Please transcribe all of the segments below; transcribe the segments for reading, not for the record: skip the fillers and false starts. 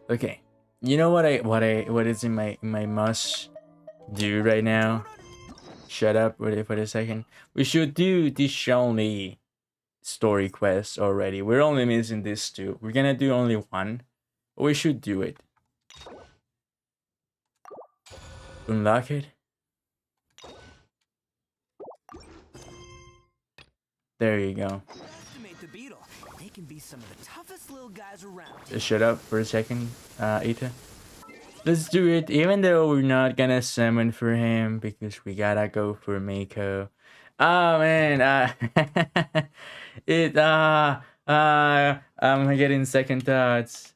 Okay. You know what is in my must do right now? Shut up for a second. We should do the Zhongli story quest already. We're only missing these two. We're gonna do only one. But we should do it. Unlock it. There you go. Just shut up for a second, Ita. Let's do it, even though we're not gonna summon for him because we gotta go for Mako. Oh man, I'm getting second thoughts.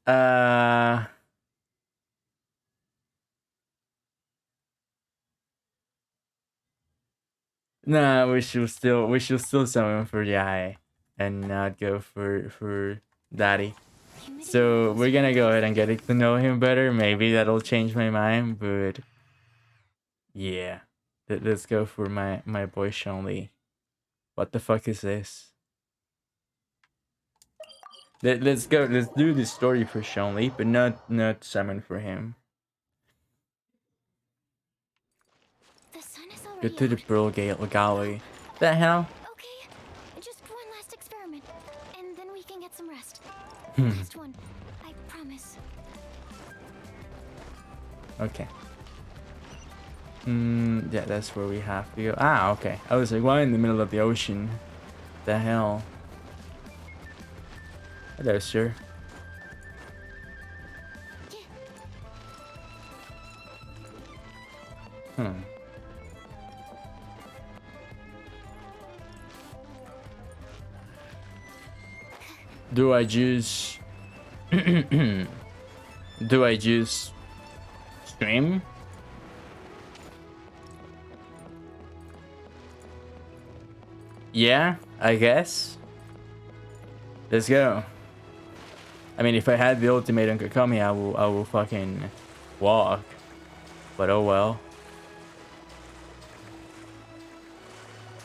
Uh, nah, we should still summon for Yai and not go for Daddy. So we're gonna go ahead and get to know him better. Maybe that'll change my mind, but yeah, let's go for my boy Zhongli. What the fuck is this? Let's go. Let's do the story for Zhongli, but not summon for him. Go to the Pearl Gallery. The hell? Okay, just one last experiment, and then we can get some rest. Hmm. Last one, I promise. Okay. Yeah, that's where we have to go. Ah, okay. I was like, why in the middle of the ocean? The hell? Hello, sir. Hmm. Do I just do I just stream? Yeah, I guess. Let's go. I mean, if I had the ultimate on Kakami, I will fucking walk. But oh well.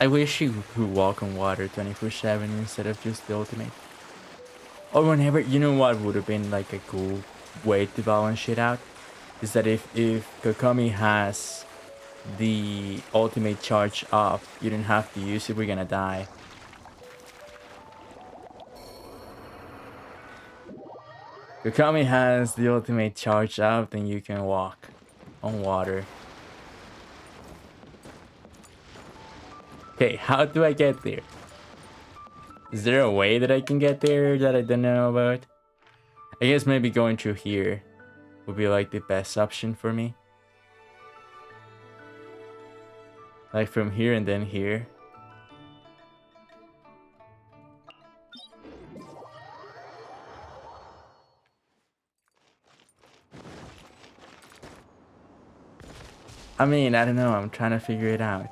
I wish you could walk on water 24/7 instead of just the ultimate. Or whenever, you know what would have been like a cool way to balance shit out? Is that if Kakami has the ultimate charge up, you don't have to use it, we're gonna die. Kakami has the ultimate charge up, then you can walk on water. Okay, how do I get there? Is there a way that I can get there that I don't know about? I guess maybe going through here would be like the best option for me. Like from here and then here. I mean, I don't know. I'm trying to figure it out.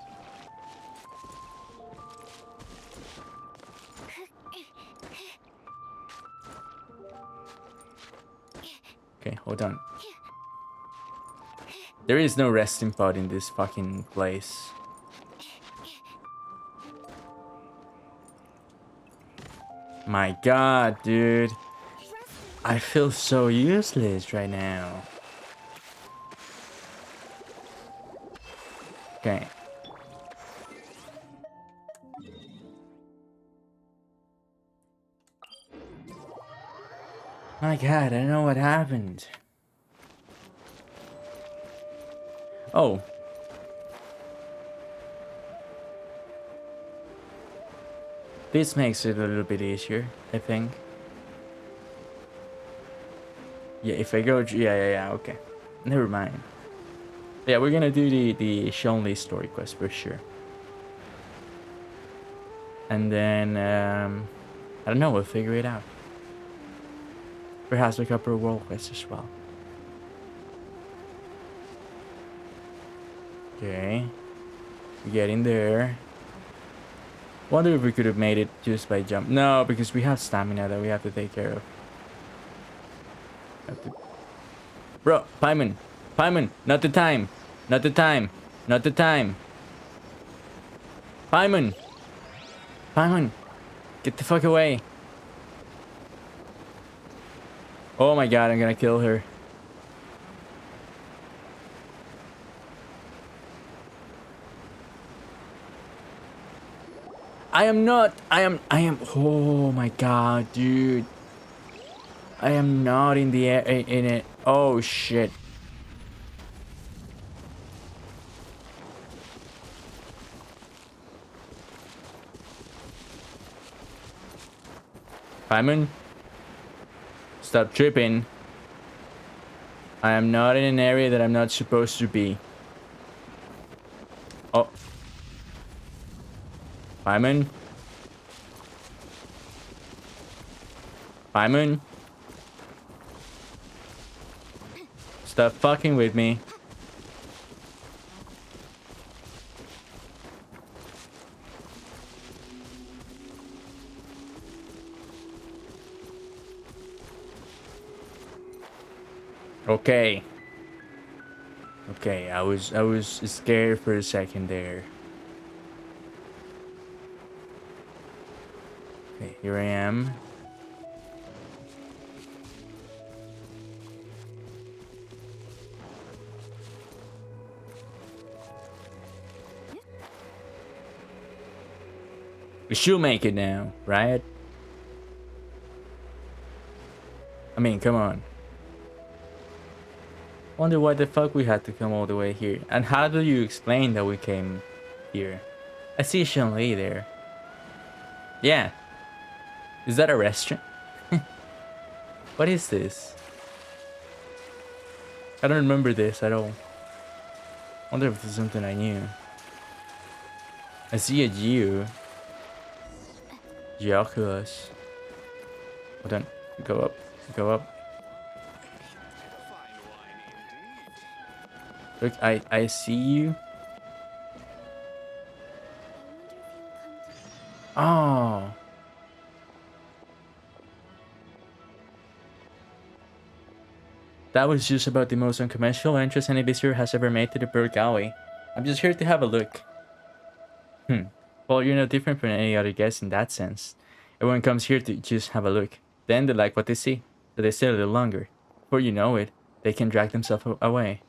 Okay, hold on. There is no resting pod in this fucking place. My god, dude. I feel so useless right now. Okay. My god, I don't know what happened. Oh. This makes it a little bit easier, I think. Yeah, if I go... Yeah, okay. Never mind. Yeah, we're gonna do the Zhongli story quest for sure. And then, I don't know, we'll figure it out. Perhaps a couple of world quests as well. Okay. We get in there. Wonder if we could have made it just by jump. No, because we have stamina that we have to take care of. Bro, Paimon, not the time. Not the time. Not the time. Paimon, get the fuck away. Oh my god, I'm gonna kill her. I am not. I am. Oh my god, dude. I am not in the air in it. Oh shit. Simon, stop tripping. I am not in an area that I'm not supposed to be. Oh. Simon. Simon. Stop fucking with me. Okay. Okay, I was scared for a second there. Okay, here I am. We should make it now, right? I mean, come on. Wonder why the fuck we had to come all the way here. And how do you explain that we came here? I see Zhongli there. Yeah. Is that a restaurant? What is this? I don't remember this at all. Wonder if this is something I knew. I see a Geo. Geoculus. Hold on. Go up. Go up. Look, I see you. Oh. That was just about the most unconventional entrance any visitor has ever made to the Bird Gallery. I'm just here to have a look. Well, you're no different from any other guest in that sense. Everyone comes here to just have a look. Then they like what they see, so they stay a little longer. Before you know it, they can drag themselves away.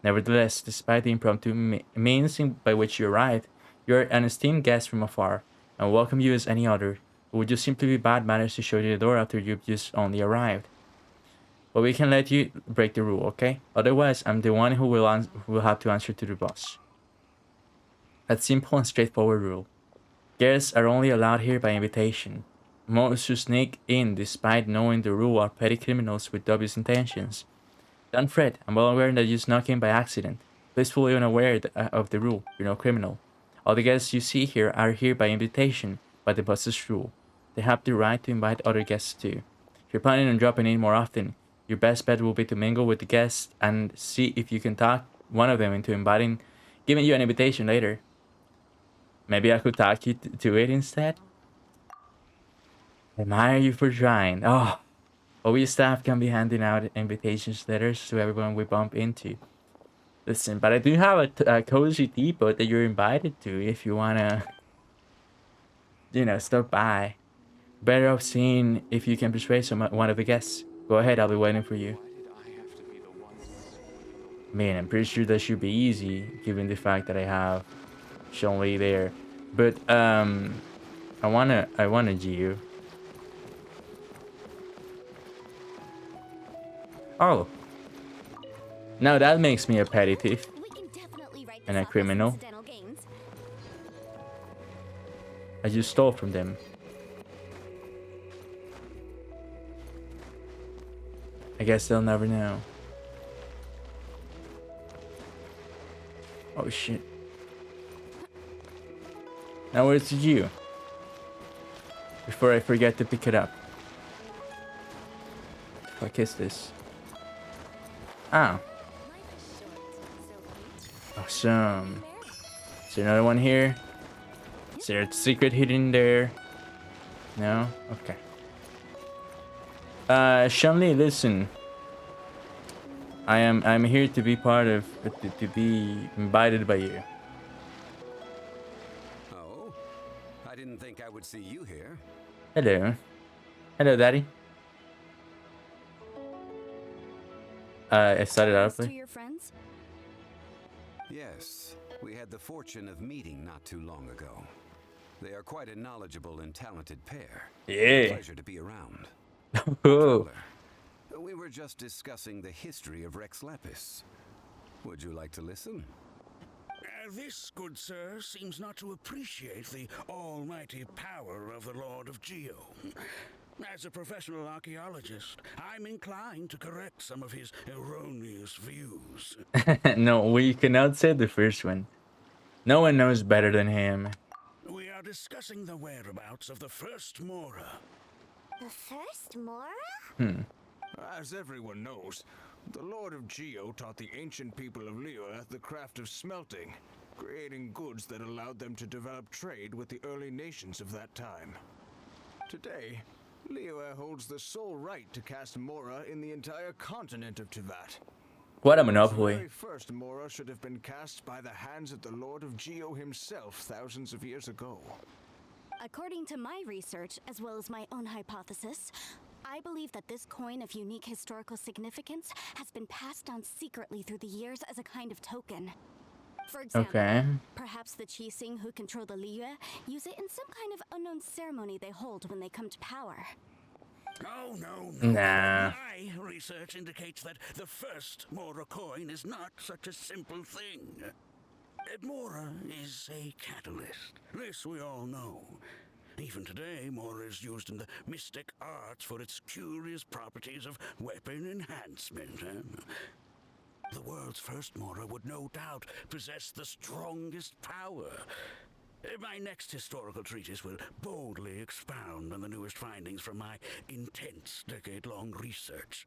Nevertheless, despite the impromptu means by which you arrived, you're an esteemed guest from afar, and welcome you as any other. It would just simply be bad manners to show you the door after you've just only arrived. But we can let you break the rule, okay? Otherwise, I'm the one who will have to answer to the boss. That simple and straightforward rule. Guests are only allowed here by invitation. Most who sneak in despite knowing the rule are petty criminals with dubious intentions. Don't fret, I'm well aware that you snuck in by accident. Please fully unaware of the rule, you're no criminal. All the guests you see here are here by invitation, by the boss's rule. They have the right to invite other guests too. If you're planning on dropping in more often, your best bet will be to mingle with the guests and see if you can talk one of them into giving you an invitation later. Maybe I could talk you to it instead? Admire you for trying. Oh, we staff can be handing out invitations letters to everyone we bump into. Listen, but I do have a cozy depot that you're invited to if you wanna, stop by. Better off seeing if you can persuade one of the guests. Go ahead, I'll be waiting for you. Man, I'm pretty sure that should be easy, given the fact that I have Zhongli there. But I wanna Geo. Oh. Now that makes me a petty thief. And a criminal. I just stole from them. I guess they'll never know. Oh shit. Now where's you? Before I forget to pick it up. What the fuck is this? Oh. Awesome. Is there another one here? Is there a secret hidden there? No? Okay. Zhongli, listen. I'm here to be part of to be invited by you. Oh, I didn't think I would see you here. Hello. Hello, Daddy. I started out To with. your friends? Yes, we had the fortune of meeting not too long ago. They are quite a knowledgeable and talented pair. Yeah. Pleasure to be around. Oh. Traveler, we were just discussing the history of Rex Lapis. Would you like to listen? This, good sir, seems not to appreciate the almighty power of the Lord of Geo. As a professional archaeologist, I'm inclined to correct some of his erroneous views. No, we cannot say the first one. No one knows better than him. We are discussing the whereabouts of the first Mora. The first Mora? Hmm. As everyone knows, the Lord of Geo taught the ancient people of Liyue the craft of smelting, creating goods that allowed them to develop trade with the early nations of that time. Today, Liyue holds the sole right to cast Mora in the entire continent of Tivat. What a The monopoly. very first Mora should have been cast by the hands of the Lord of Geo himself thousands of years ago. According to my research, as well as my own hypothesis, I believe that this coin of unique historical significance has been passed on secretly through the years as a kind of token. For example, Okay. perhaps the Qixing who control the Liyue use it in some kind of unknown ceremony they hold when they come to power. Oh, no. Nah. My research indicates that the first Mora coin is not such a simple thing. Mora is a catalyst. This we all know. Even today, Mora is used in the mystic arts for its curious properties of weapon enhancement. The world's first Mora would no doubt possess the strongest power. My next historical treatise will boldly expound on the newest findings from my intense decade-long research.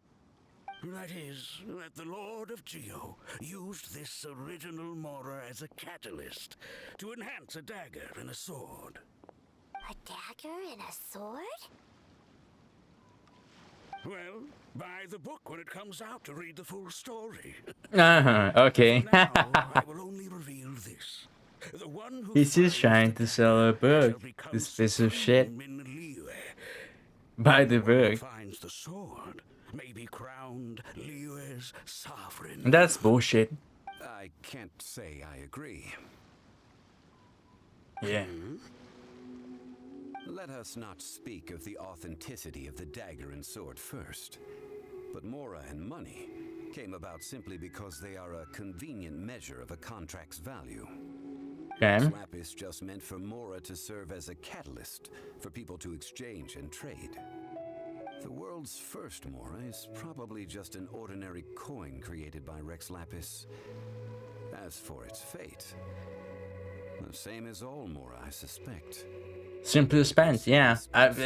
That is, that the Lord of Geo used this original Mora as a catalyst to enhance a dagger and a sword. A dagger and a sword? Well, buy the book when it comes out to read the full story. Uh-huh. Okay. For now, I will only reveal this. The one who He's just finds trying the to sell a dagger shall book. become This piece of shit. supreme in Liyue. Buy the The one who book. finds the sword may be crowned Liyue's sovereign. That's bullshit. I can't say I agree. Yeah. Let us not speak of the authenticity of the dagger and sword first. But Mora and money came about simply because they are a convenient measure of a contract's value. Okay. Lapis just meant for Mora to serve as a catalyst for people to exchange and trade. The world's first Mora is probably just an ordinary coin created by Rex Lapis. As for its fate, the same as all Mora, I suspect. Simple spent, yeah.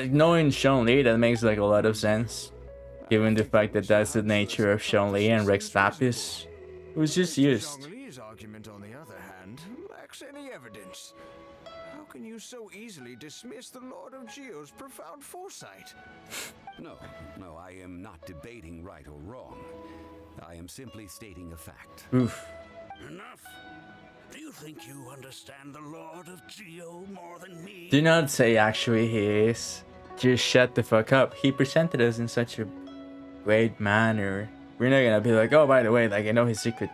Knowing Zhongli, that makes like a lot of sense. Given the fact that that's the nature of Zhongli and Rex Lapis. It was just used. Zhongli's argument, on the other hand, lacks any evidence. How can you so easily dismiss the Lord of Geo's profound foresight? No, I am not debating right or wrong. I am simply stating a fact. Oof. Enough. Do you think you understand the Lord of Geo more than me? Do not say actually he is. Just shut the fuck up. He presented us in such a great manner. We're not gonna be like, oh, by the way, like I know his secret.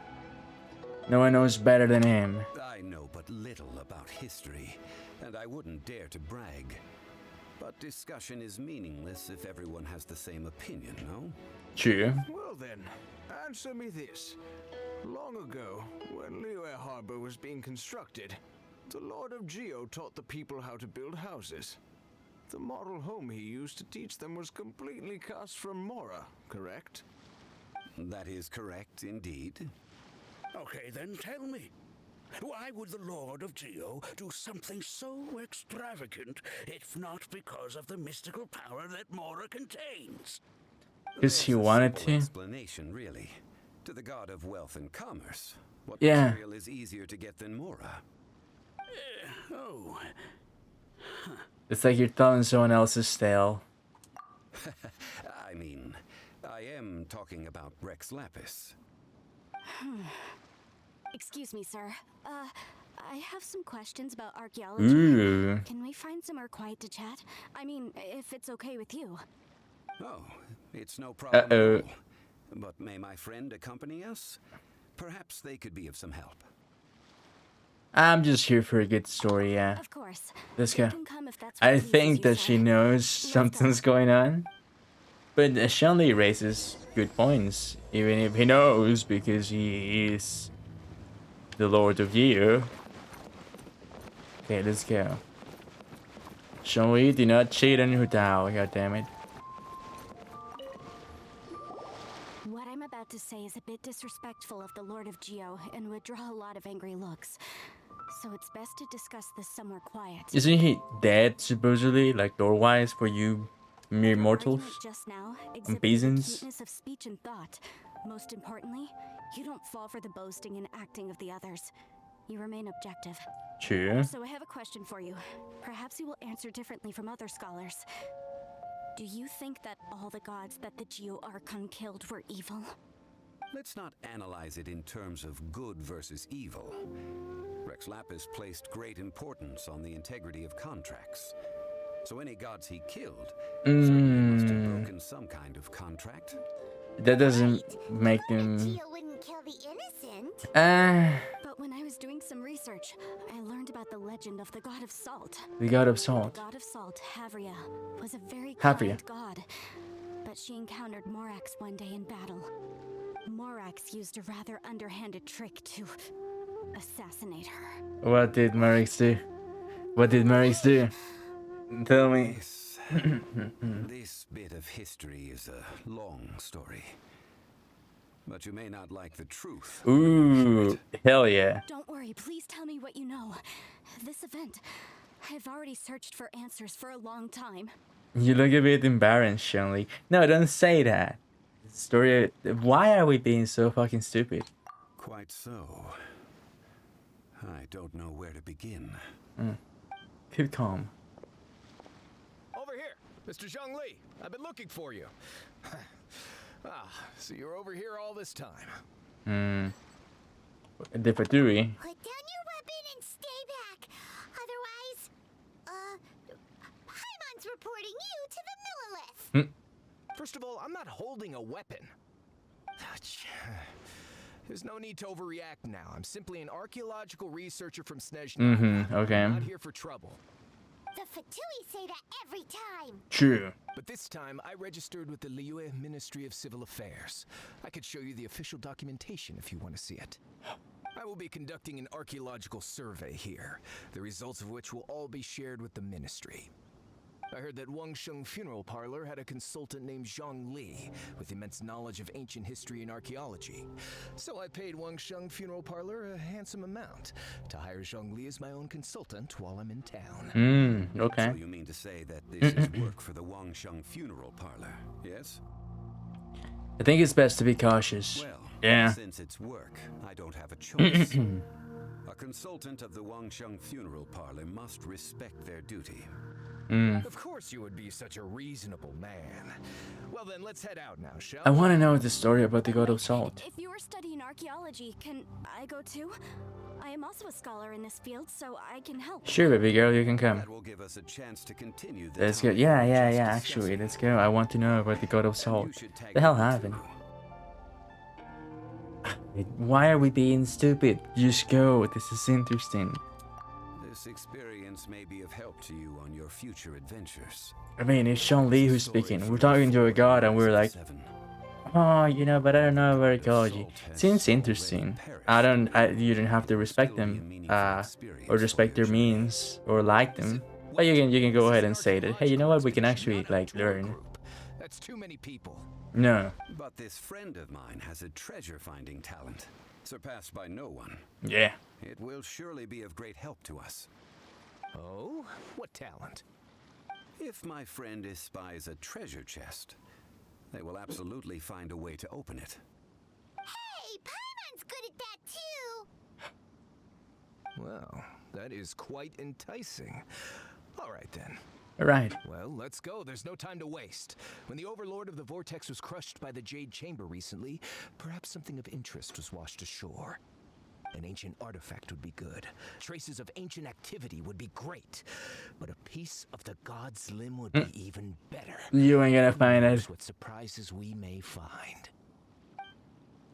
No one knows better than him. I know but little about history, and I wouldn't dare to brag. But discussion is meaningless if everyone has the same opinion, no? True. Well then, answer me this. Long ago, when Liyue Harbor was being constructed, the Lord of Geo taught the people how to build houses. The model home he used to teach them was completely cast from Mora, correct? That is correct, indeed. Okay, then tell me. Why would the Lord of Geo do something so extravagant if not because of the mystical power that Mora contains? Because he There's a wanted simple to. explanation, really. To the god of wealth and commerce, what Yeah. material is easier to get than Mora? Oh, It's like you're telling someone else's tale. I mean, I am talking about Rex Lapis. Excuse me, sir. I have some questions about archaeology. Ooh. Can we find somewhere quiet to chat? I mean, if it's okay with you. Oh, it's no problem Uh-oh. at all. But may my friend accompany us? Perhaps they could be of some help. I'm just here for a good story, yeah. Of course. Let's You go. can come if that's what I pleases think you, that sir. she knows Let's something's go. going on. But Zhongli raises good points, even if he knows because he is the Lord of Year. Okay, let's go. Zhongli, do not cheat on your Dao, god damn it. What I'm about to say is a bit disrespectful of the Lord of Geo and would draw a lot of angry looks. So it's best to discuss this somewhere quiet. Isn't he dead, supposedly, like lore-wise, for you mere Your mortals? argument just now And exhibited peasants? acuteness of speech and thought. Most importantly, you don't fall for the boasting and acting of the others. You remain objective. True. So I have a question for you. Perhaps you will answer differently from other scholars. Do you think that all the gods that the Geo Archon killed were evil? Let's not analyze it in terms of good versus evil. Rex Lapis placed great importance on the integrity of contracts. So any gods he killed certainly must have broken some kind of contract. That doesn't make But them... Geo wouldn't kill the innocent. But when I was doing some research, I learned about the legend of the god of salt. The god of The salt. god of salt, Havria, was a very Havria. kind god. But she encountered Morax one day in battle. Morax used a rather underhanded trick to assassinate her. What did Merix do? What did Merix do? Tell me. This bit of history is a long story. But you may not like the truth. Ooh, hell yeah. Don't worry, please tell me what you know. This event, I've already searched for answers for a long time. You look a bit embarrassed, Zhongli. No, don't say that. Story. Why are we being so fucking stupid? Quite so. I don't know where to begin. Keep calm. Over here, Mr. Zhongli. I've been looking for you. So you're over here all this time. The Fatui. Put down your weapon and stay back. Otherwise, Paimon's reporting you to the Millilith. First of all, I'm not holding a weapon. There's no need to overreact now. I'm simply an archaeological researcher from Snezhnaya. Okay. I'm not here for trouble. The Fatui say that every time. True. But this time, I registered with the Liyue Ministry of Civil Affairs. I could show you the official documentation if you want to see it. I will be conducting an archaeological survey here, the results of which will all be shared with the ministry. I heard that Wangsheng Funeral Parlor had a consultant named Zhongli with immense knowledge of ancient history and archaeology. So I paid Wangsheng Funeral Parlor a handsome amount to hire Zhongli as my own consultant while I'm in town. Okay. So you mean to say that this is work for the Wangsheng Funeral Parlor, yes? I think it's best to be cautious. Well, Yeah. since it's work, I don't have a choice. A consultant of the Wangsheng Funeral Parlor must respect their duty. Of course you would be such a reasonable man. Well then, let's head out now, shall I we? want to know the story about the god of salt. If you are studying archaeology, can I go too? I am also a scholar in this field, so I can help. Sure, baby girl, you can come. That will give us a chance to continue the Let's go. topic Yeah, we yeah, just yeah. discussed. Actually, let's go. I want to know about the god of You salt. should tag The hell along happened? too. Why are we being stupid? Just go. This is interesting. This experience may be of help to you on your future adventures. I mean, it's Zhongli who's speaking. We're talking to a god, and we're like, oh, you know, but I don't know about archaeology. Seems interesting. You don't have to respect them, or respect their means, or like them. But you can go ahead and say that, hey, you know what? We can actually like learn. That's too many people. No. But this friend of mine has a treasure-finding talent, surpassed by no one. Yeah. It will surely be of great help to us. Oh? What talent? If my friend espies a treasure chest, they will absolutely find a way to open it. Hey, Paimon's good at that too. Well, that is quite enticing. All right then. All right. Well, let's go. There's no time to waste. When the Overlord of the Vortex was crushed by the Jade Chamber recently, perhaps something of interest was washed ashore. An ancient artifact would be good. Traces of ancient activity would be great. But a piece of the god's limb would be even better. You ain't gonna find Who it. knows what surprises we may find.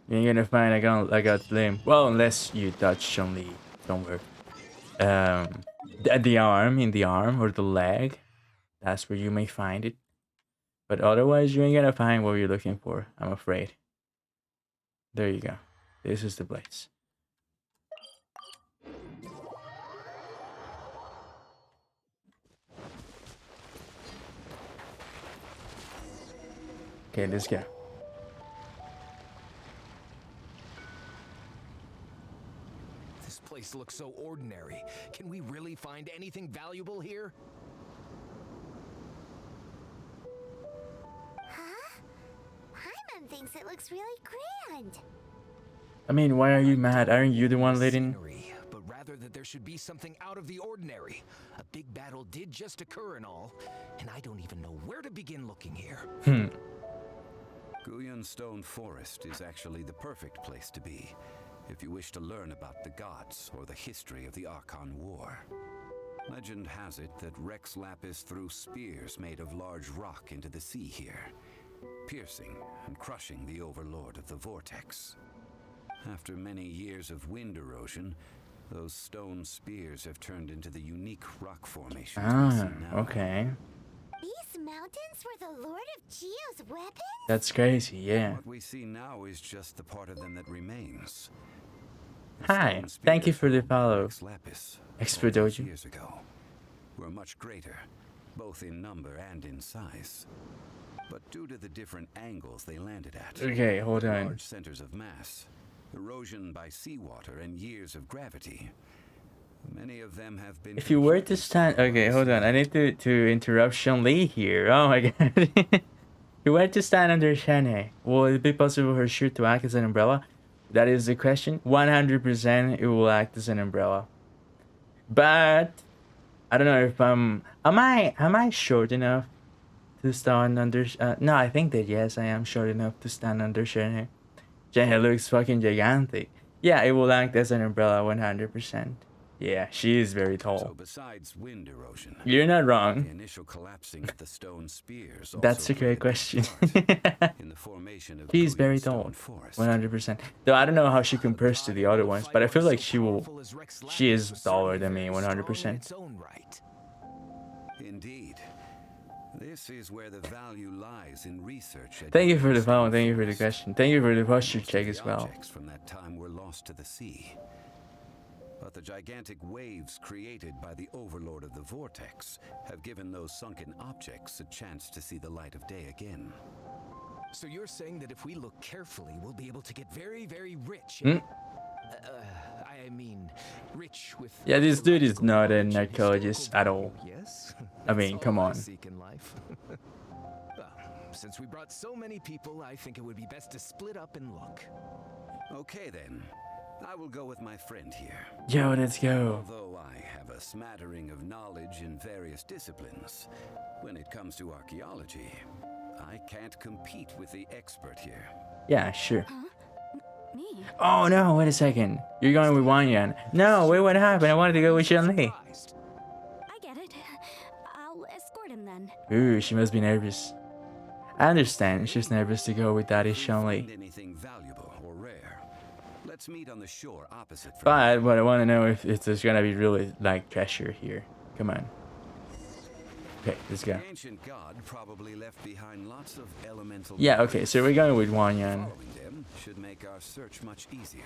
You ain't gonna find I got flame. Well, unless you touch Zhongli somewhere. The arm, in the arm or the leg. That's where you may find it. But otherwise, you ain't gonna find what you're looking for, I'm afraid. There you go. This is the place. Okay, let's go. This place looks so ordinary. Can we really find anything valuable here? Huh? Hyman thinks it looks really grand. I mean, why are you mad? Aren't you the one leading? Scenery, but rather that there should be something out of the ordinary. A big battle did just occur and all, and I don't even know where to begin looking here. Guyan Stone Forest is actually the perfect place to be if you wish to learn about the gods or the history of the Archon War. Legend has it that Rex Lapis threw spears made of large rock into the sea here, piercing and crushing the overlord of the vortex. After many years of wind erosion, those stone spears have turned into the unique rock formations we see now. Okay. These mountains were the Lord of Geo's weapons? That's crazy, yeah. What we see now is just the part of them that remains. The Hi, stone thank you spears for the of follow. Rex Lapis, Expert 4,000 Dojo. years ago, were much greater, both in number and in size. But due to the different angles they landed at, Okay, hold on. large centers of mass, erosion by seawater, and years of gravity, many of them have been. If you were to completely stand, swallowed okay, by hold on. I sea. need to interrupt Zhongli here. Oh my god. If you were to stand under Shane, will it be possible for her shirt to act as an umbrella? That is the question. 100% it will act as an umbrella. But I don't know if am I short enough to stand under? No, I think that yes, I am short enough to stand under Shane. Shane looks fucking gigantic. Yeah, it will act as an umbrella 100%. Yeah, she is very So tall. besides wind erosion, You're not the wrong. initial collapsing of the stone spears That's also a great played question. part in the formation of She's Guyan very Stone tall. Forest. 100%. Though I don't know how she The compares to body the of other a ones, fighter but I feel like so she will. powerful as Rex She Lapis is was taller certainly than me, very strong in 100%. its own right. Indeed. This is where the value lies in research. at Thank you for Guyan the follow. Stone Thank you for the Forest. question. Thank you for the posture Most of check the as well. objects from that time were lost to the sea. But the gigantic waves created by the overlord of the vortex have given those sunken objects a chance to see the light of day again. So you're saying that if we look carefully, we'll be able to get very, very rich. Hmm? I mean, rich with. Yeah, this dude is archaeological not a knowledge and narcologist historical at all. value, Yes. I mean, That's come all I on. seek in life. Well, since we brought so many people, I think it would be best to split up and look. Okay then, I will go with my friend here. Yo, let's go. Although I have a smattering of knowledge in various disciplines, when it comes to archaeology, I can't compete with the expert here. Yeah, sure. Me? Oh no, wait a second. You're going with Wanyan. No, wait, what happened? I wanted to go with Zhongli. Surprised. I get it. I'll escort him then. Ooh, she must be nervous. I understand. She's nervous to go with Daddy If you find Zhongli. anything valuable or rare, let's meet on the shore opposite from But what I want to know if there's gonna be really like treasure here. Come on. Okay, let's go. The ancient god probably left behind lots of elemental. Yeah, okay, so we're going with Wanyan. Following them should make our search much easier.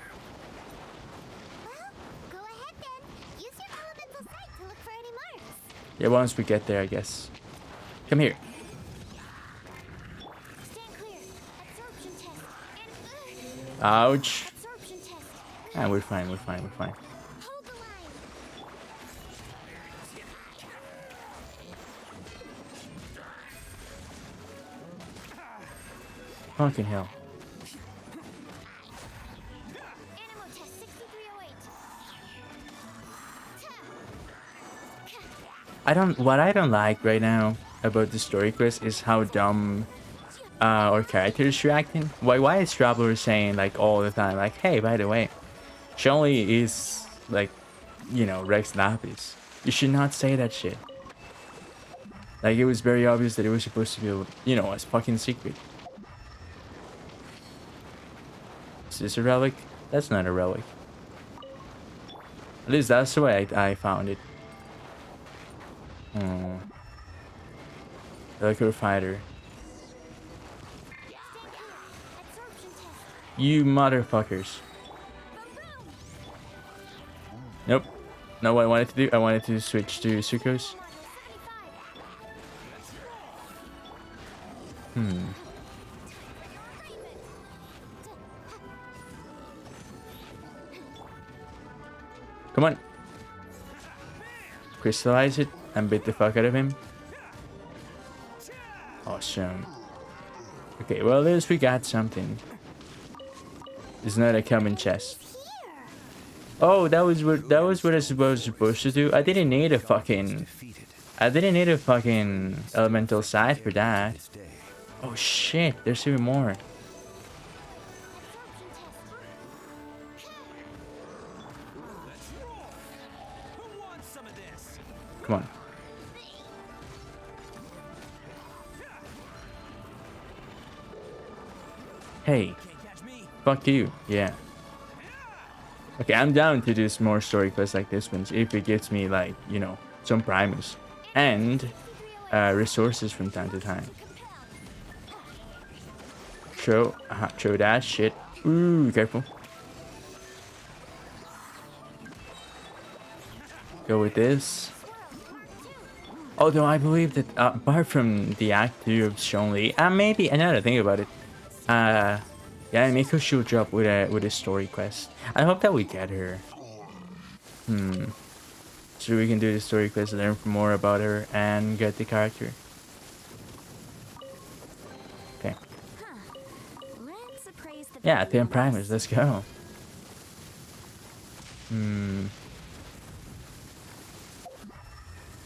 Well, go ahead then. Use your elemental sight to look for any marks. Yeah, once we get there, I guess. Come here. Stand clear. Absorption test. And Ouch. absorption test. Ah, we're fine, we're fine, we're fine. Hold the line. Fucking hell. Animo test 6308. What I don't like right now about the story quest is how dumb our characters reacting. Why is Traveler saying like all the time like, hey, by the way, Zhongli is like, you know, Rex Lapis. You should not say that shit. Like it was very obvious that it was supposed to be, you know, a fucking secret. Is this a relic? That's not a relic. At least that's the way I found it. Oh. Reliquary fighter. You motherfuckers. Nope. Not what I wanted to do. I wanted to switch to Sucrose. Come on. Crystallize it and beat the fuck out of him. Awesome. Okay, well, at least we got something. It's not a common chest. Oh, that was what I was supposed to do. I didn't need a fucking elemental side for that. Oh shit, there's even more. Come on. Hey. Fuck you. Yeah. Okay, I'm down to do more story quests like this one if it gives me, like, you know, some Primus and resources from time to time. Throw that shit. Ooh, careful. Go with this. Although I believe that apart from the Act 2 of Zhongli, maybe another thing about it, yeah, Miko should drop with a story quest. I hope that we get her. So we can do the story quest, learn more about her, and get the character. Okay. Yeah, 10 Primus, let's go.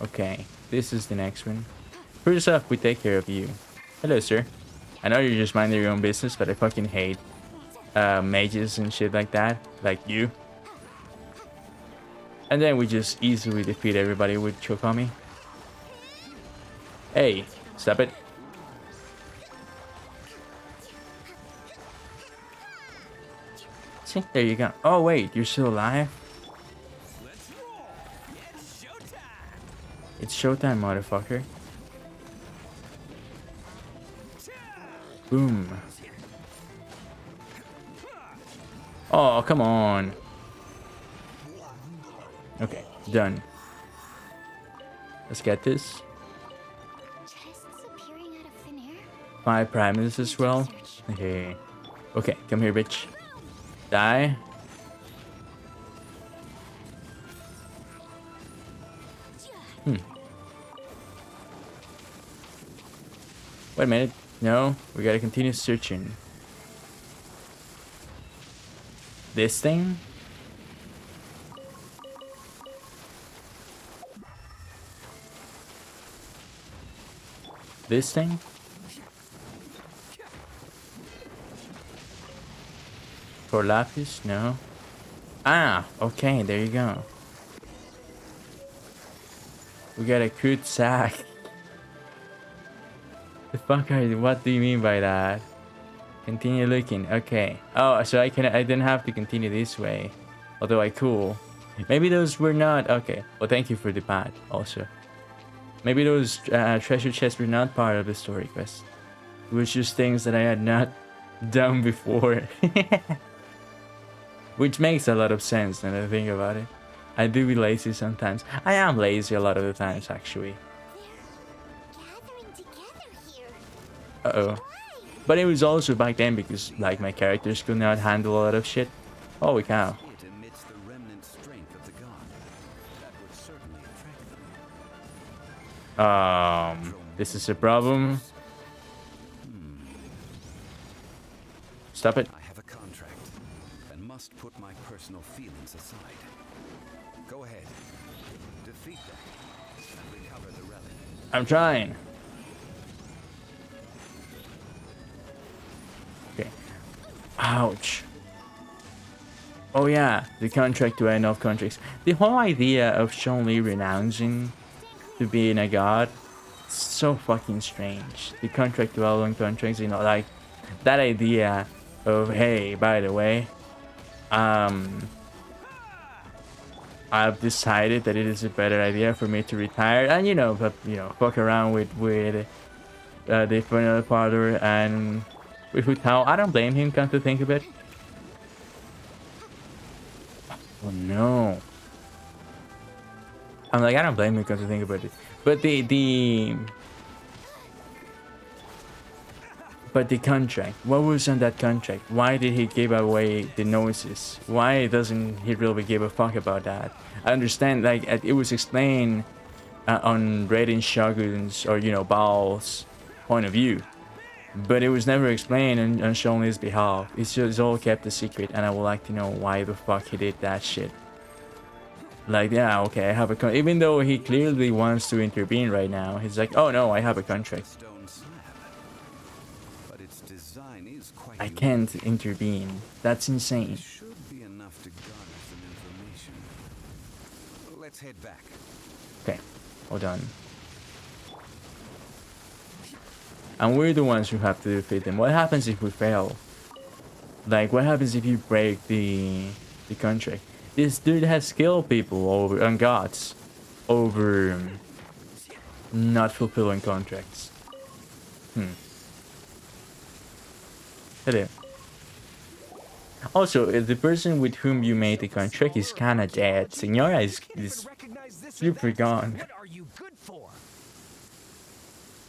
Okay, this is the next one. First off, we take care of you. Hello, sir. I know you're just minding your own business, but I fucking hate mages and shit like that, like you. And then we just easily defeat everybody with Chokami. Hey, stop it. See, there you go. Oh wait, you're still alive? It's showtime, motherfucker. Boom. Oh, come on. Okay, done. Let's get this. 5 Primus as well. Okay. Okay, come here, bitch. Die. Wait a minute. No, we gotta continue searching. This thing? This thing? For Lapis? No. Ah, okay, there you go. We got a crude sack. The fuck are you? What do you mean by that? Continue looking. Okay. Oh, so I didn't have to continue this way. Although I cool. Maybe those were not. Okay. Well, thank you for the pad also. Maybe those treasure chests were not part of the story quest. It was just things that I had not done before. Which makes a lot of sense when I think about it. I do be lazy sometimes. I am lazy a lot of the times, actually. Uh-oh. But it was also back then because, like, my characters could not handle a lot of shit. Holy cow. It emits the remnant strength of the god. That would certainly attract them. This is a problem. Stop it. I have a contract and must put my personal feelings aside. Go ahead. Defeat them and recover the relic. I'm trying. Okay. Ouch. Oh yeah, the contract to end all contracts. The whole idea of Zhongli renouncing to being a god, so fucking strange. The contract to all contracts, you know, like that idea of, hey, by the way, I've decided that it is a better idea for me to retire and fuck around with the final father and with Hu Tao. I don't blame him, come to think of it. Oh no. I'm like, I don't blame him, come to think about it. But the contract, what was on that contract? Why did he give away the noises? Why doesn't he really give a fuck about that? I understand, like, it was explained on Raiden Shogun's or Bao's point of view, but it was never explained on Zhongli's behalf. It's all kept a secret, and I would like to know why the fuck he did that shit. Like, yeah, okay, I have a even though he clearly wants to intervene right now, he's like, oh no, I have a contract. Stone slab. But its design is quite I unique. can't intervene. That's insane. It should be enough to garner some information. Let's head back. Okay, hold on. And we're the ones who have to defeat them. What happens if we fail? Like, what happens if you break the contract? This dude has killed people on gods over not fulfilling contracts. Hello. Also, the person with whom you made the contract is kinda dead. Senora is super gone. What are you good for?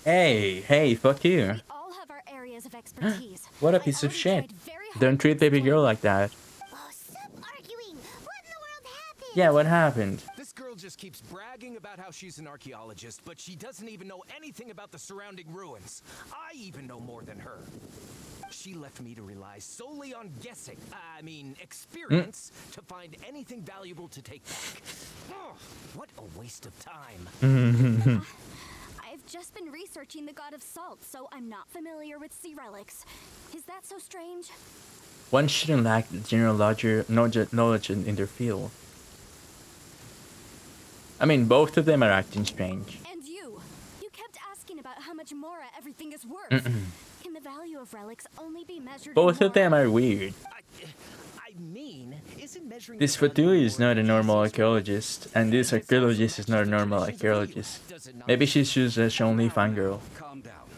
Hey, fuck you. We all have our areas of expertise. What a I've piece of already shit. tried very hard Don't to treat baby explain girl like that. Oh, stop arguing! What in the world happened? Yeah, what happened? This girl just keeps bragging about how she's an archaeologist, but she doesn't even know anything about the surrounding ruins. I even know more than her. She left me to rely solely on guessing, experience, to find anything valuable to take back. Oh, what a waste of time. I've just been researching the god of salt, so I'm not familiar with sea relics. Is that so strange? One shouldn't lack the general knowledge in their field. I mean, both of them are acting strange. And you kept asking about how much Mora everything is worth. Can the value of relics only be measured Both in of them Mora? are weird. Isn't measuring This the value Fatui of is not a Mora normal Jesus archaeologist, and this archaeologist is not a normal archaeologist. Maybe she's just a Zhongli fangirl. Calm down.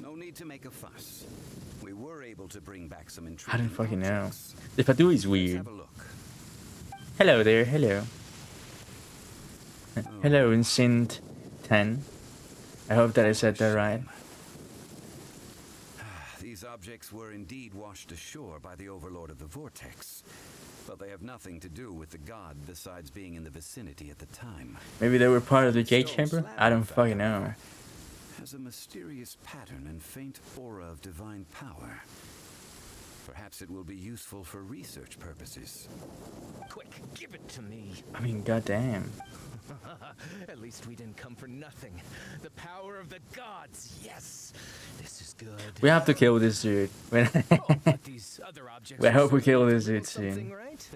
No need to make a fuss. We were able to bring back some I intriguing don't fucking know. objects. The Fatui is Let's weird. have a look. Hello there, hello. Hello, Insint 10. I hope that I said that right. These objects were indeed washed ashore by the Overlord of the Vortex, but they have nothing to do with the god besides being in the vicinity at the time. Maybe they were part of the Jade Stone Chamber? slab, I don't in fact, fucking know. however, has a mysterious pattern and faint aura of divine power. Perhaps it will be useful for research purposes. Quick, give it to me. I mean, goddamn. At least we didn't come for nothing. The power of the gods, yes. This is good. We have to kill this dude. Oh, but these other objects We are hope we kill certainly this doing dude soon. something, right?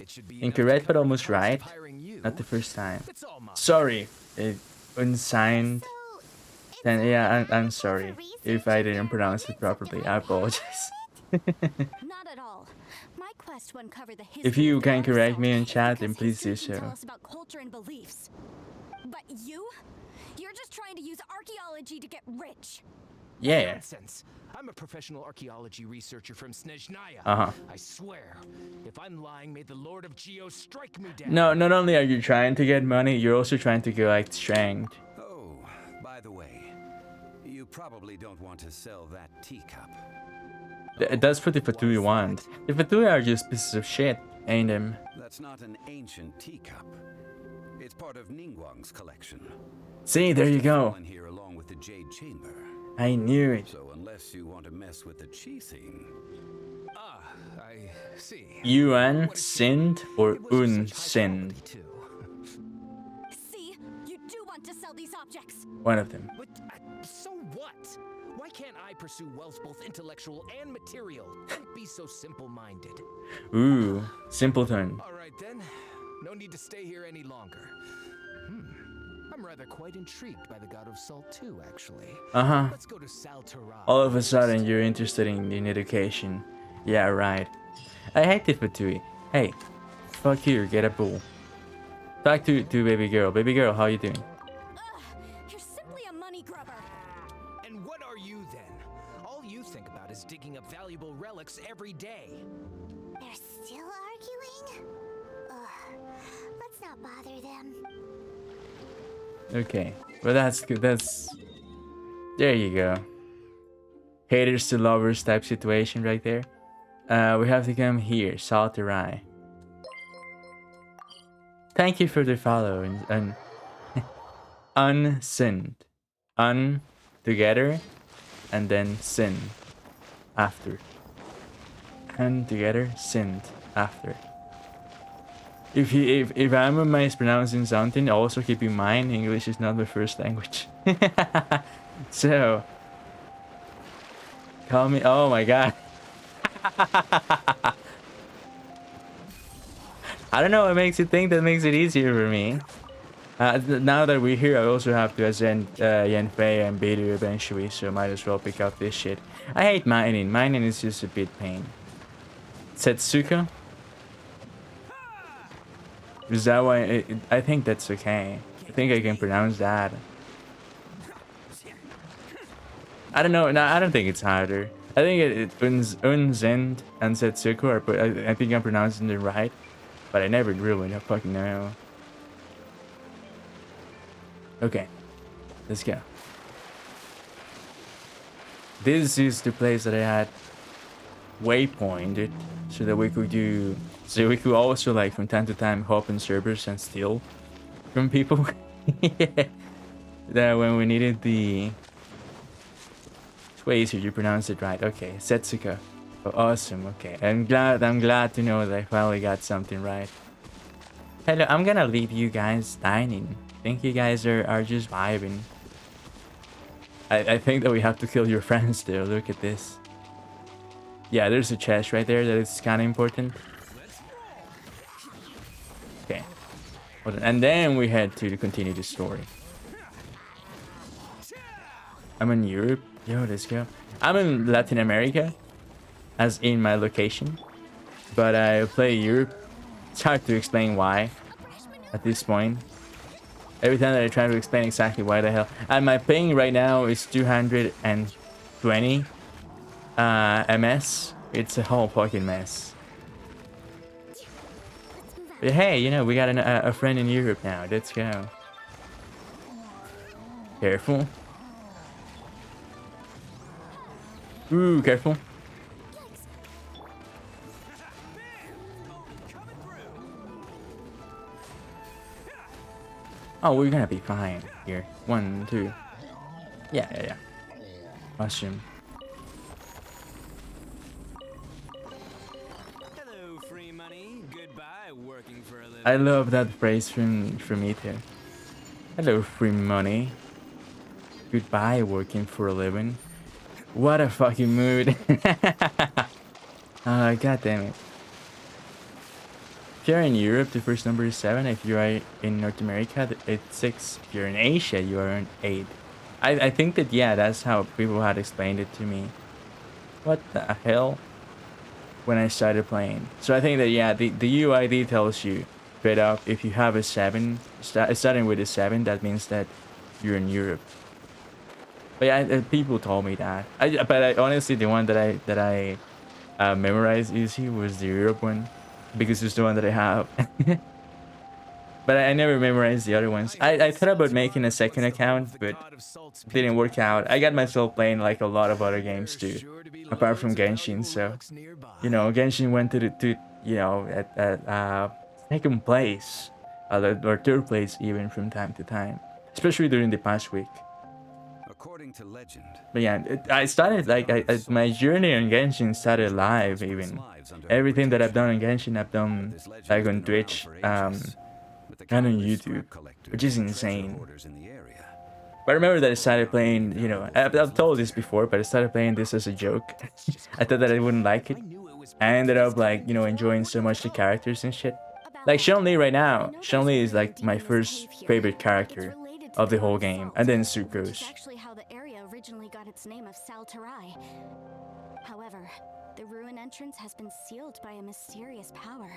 It should be enough to Incorrect, but cover the almost cost right. of hiring you. Not the first time. It's all mine. Sorry, unsigned. So, it's Then yeah, I'm valuable sorry for if I research didn't and pronounce it elements of properly. I divine power? apologize. Not at all. My quest will uncover the history If you of the can god of correct salt, me in chat, then because please do history can so. tell us about culture and beliefs. But you're just trying to use archaeology to get rich. Yeah. Nonsense. I'm a professional archaeology researcher from Snezhnaya. Uh-huh. I swear, if I'm lying, may the Lord of Geo strike me down. No, not only are you trying to get money, you're also trying to collect strength. Oh, by the way, you probably don't want to sell that teacup. That's what the Fatui want. The Fatui are just pieces of shit, ain't them? That's not an ancient teacup. It's part of Ningguang's collection. See, there you go. In here along with the Jade Chamber. I knew it. So unless you want to mess with the chi scene, Ah, I see. Yuan sinned or It was of Un such high sinned. quality, too. See, you do want to sell these objects. One of them. But so what? Why can't I pursue wealth both intellectual and material? Don't be so simple-minded. Ooh, simpleton. All right then. No need to stay here any longer. I'm rather quite intrigued by the god of salt too, actually. Uh-huh. Let's go to Sal Tarab. All of a sudden, you're interested in education. Yeah, right. I hate it for Tui. Hey, fuck you, get a bull. Talk to baby girl. Baby girl, how you doing? Ugh, you're simply a money grubber. And what are you then? All you think about is digging up valuable relics every day. They're still arguing? Ugh. Let's not bother them. Okay, well that's good. There you go. Haters to lovers type situation right there. We have to come here, Salterai. Thank you for the follow and unsinned. Un together and then sin after. And together sinned after. If I'm mispronouncing something, also keep in mind English is not my first language. So call me. Oh my god. I don't know what makes you think that makes it easier for me. Now that we're here, I also have to ascend Yanfei and Beidou eventually, so might as well pick up this shit. I hate mining. Mining is just a bit pain. Setsuka? Is that why? I think that's okay. I think I can pronounce that. I don't know. No, I don't think it's harder. I think Unzend and Setsuko are. I think I'm pronouncing it right, but I never really fucking know. Okay, let's go. This is the place that I had waypointed so that we could do. So we could also like from time to time hop on servers and steal from people. Yeah. That when we needed the. It's way easier to pronounce it right. Okay, Setsuka. Oh, awesome. Okay, I'm glad to know that I finally got something right. Hello, I'm gonna leave you guys dining. I think you guys are just vibing. I think that we have to kill your friends though. Look at this. Yeah, there's a chest right there that is kind of important. Okay. Hold on. And then we head to continue the story. I'm in Europe. Yo, let's go. I'm in Latin America, as in my location. But I play Europe. It's hard to explain why at this point. Every time that I try to explain exactly why the hell. And my ping right now is 220 ms. It's a whole fucking mess. But hey, you know, we got a friend in Europe now. Let's go. Careful. Ooh, careful. Oh, we're gonna be fine here. 1, 2. Yeah. Mushroom. Hello, free money. Goodbye, working for a living. I love that phrase from Ethan. Hello, free money. Goodbye, working for a living. What a fucking mood. God damn it. If you're in Europe, the first number is 7. If you are in North America, it's 6. If you're in Asia, you are in 8. I think that, yeah, that's how people had explained it to me. What the hell? When I started playing. So I think that, yeah, the UID tells you straight up, if you have a 7, starting with a 7, that means that you're in Europe. But yeah, people told me that. But honestly, the one that I memorized easy was the Europe one. Because it's the one that I have. But I never memorized the other ones. I thought about making a second account, but it didn't work out. I got myself playing like a lot of other games too, apart from Genshin. So, you know, Genshin went to at second place, or third place even from time to time, especially during the past week. According to legend, But yeah, I started like my journey on Genshin started live even. Everything that I've done on Genshin, I've done like on Twitch, and on YouTube, which is insane. But I remember that I started playing, you know, I've told this before, but I started playing this as a joke. I thought that I wouldn't like it. I ended up like, you know, enjoying so much the characters and shit. Like Zhongli right now. Zhongli is like my first favorite character of the whole game, and then Sucrose. Actually how the area originally got its name of Salterai. However, The ruin entrance has been sealed by a mysterious power.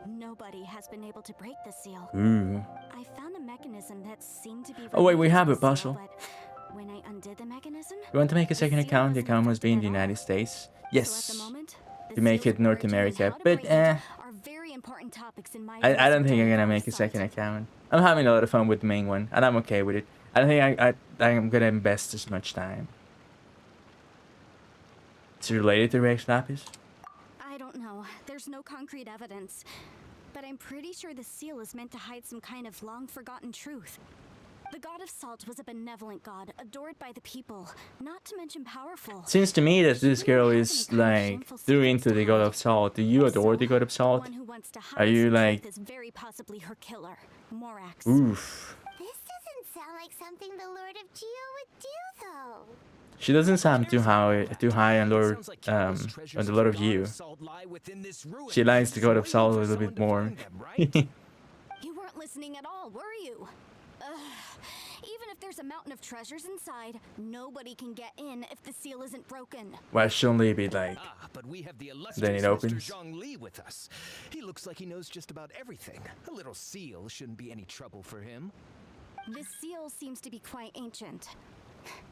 Nobody has been able to break the seal. Ooh. I found a mechanism that seemed to be. Oh wait, we related have to a the seal, puzzle. but when I undid the mechanism, You want to make a the second seal account? The wasn't account must be in the affected at United all. States. So at Yes. the moment, the To make seal's it North origin and America, how to but break it are very important topics in my I don't research think on I'm the gonna God make a of second Salt. account. I'm having a lot of fun with the main one, and I'm okay with it. I don't think I'm gonna invest as much time. It's related to Rex Lapis? I don't know. There's no concrete evidence. But I'm pretty sure the seal is meant to hide some kind of long-forgotten truth. The God of Salt was a benevolent god, adored by the people, not to mention powerful. Seems to me that He this wouldn't girl have is any kind of like shameful too secrets into to the God hide. of Salt. Do you If adore so, the God of Salt? one who wants to Are hide you some like, truth is very possibly her killer, Morax. oof? This doesn't sound like something the Lord of Geo would do, though. She doesn't sound too high on Lord Sounds like countless on treasures the of Lord the of God you. Salt lie within this ruin. She likes the Just God of waiting Salt a for little someone bit to more. find them, right? You weren't listening at all, were you? Ugh. Even if there's a mountain of treasures inside, nobody can get in if the seal isn't broken. Why shouldn't it be like? But we have the Then illustrious it Mr. opens. Zhongli with us. He looks like he knows just about everything. A little seal shouldn't be any trouble for him. This seal seems to be quite ancient.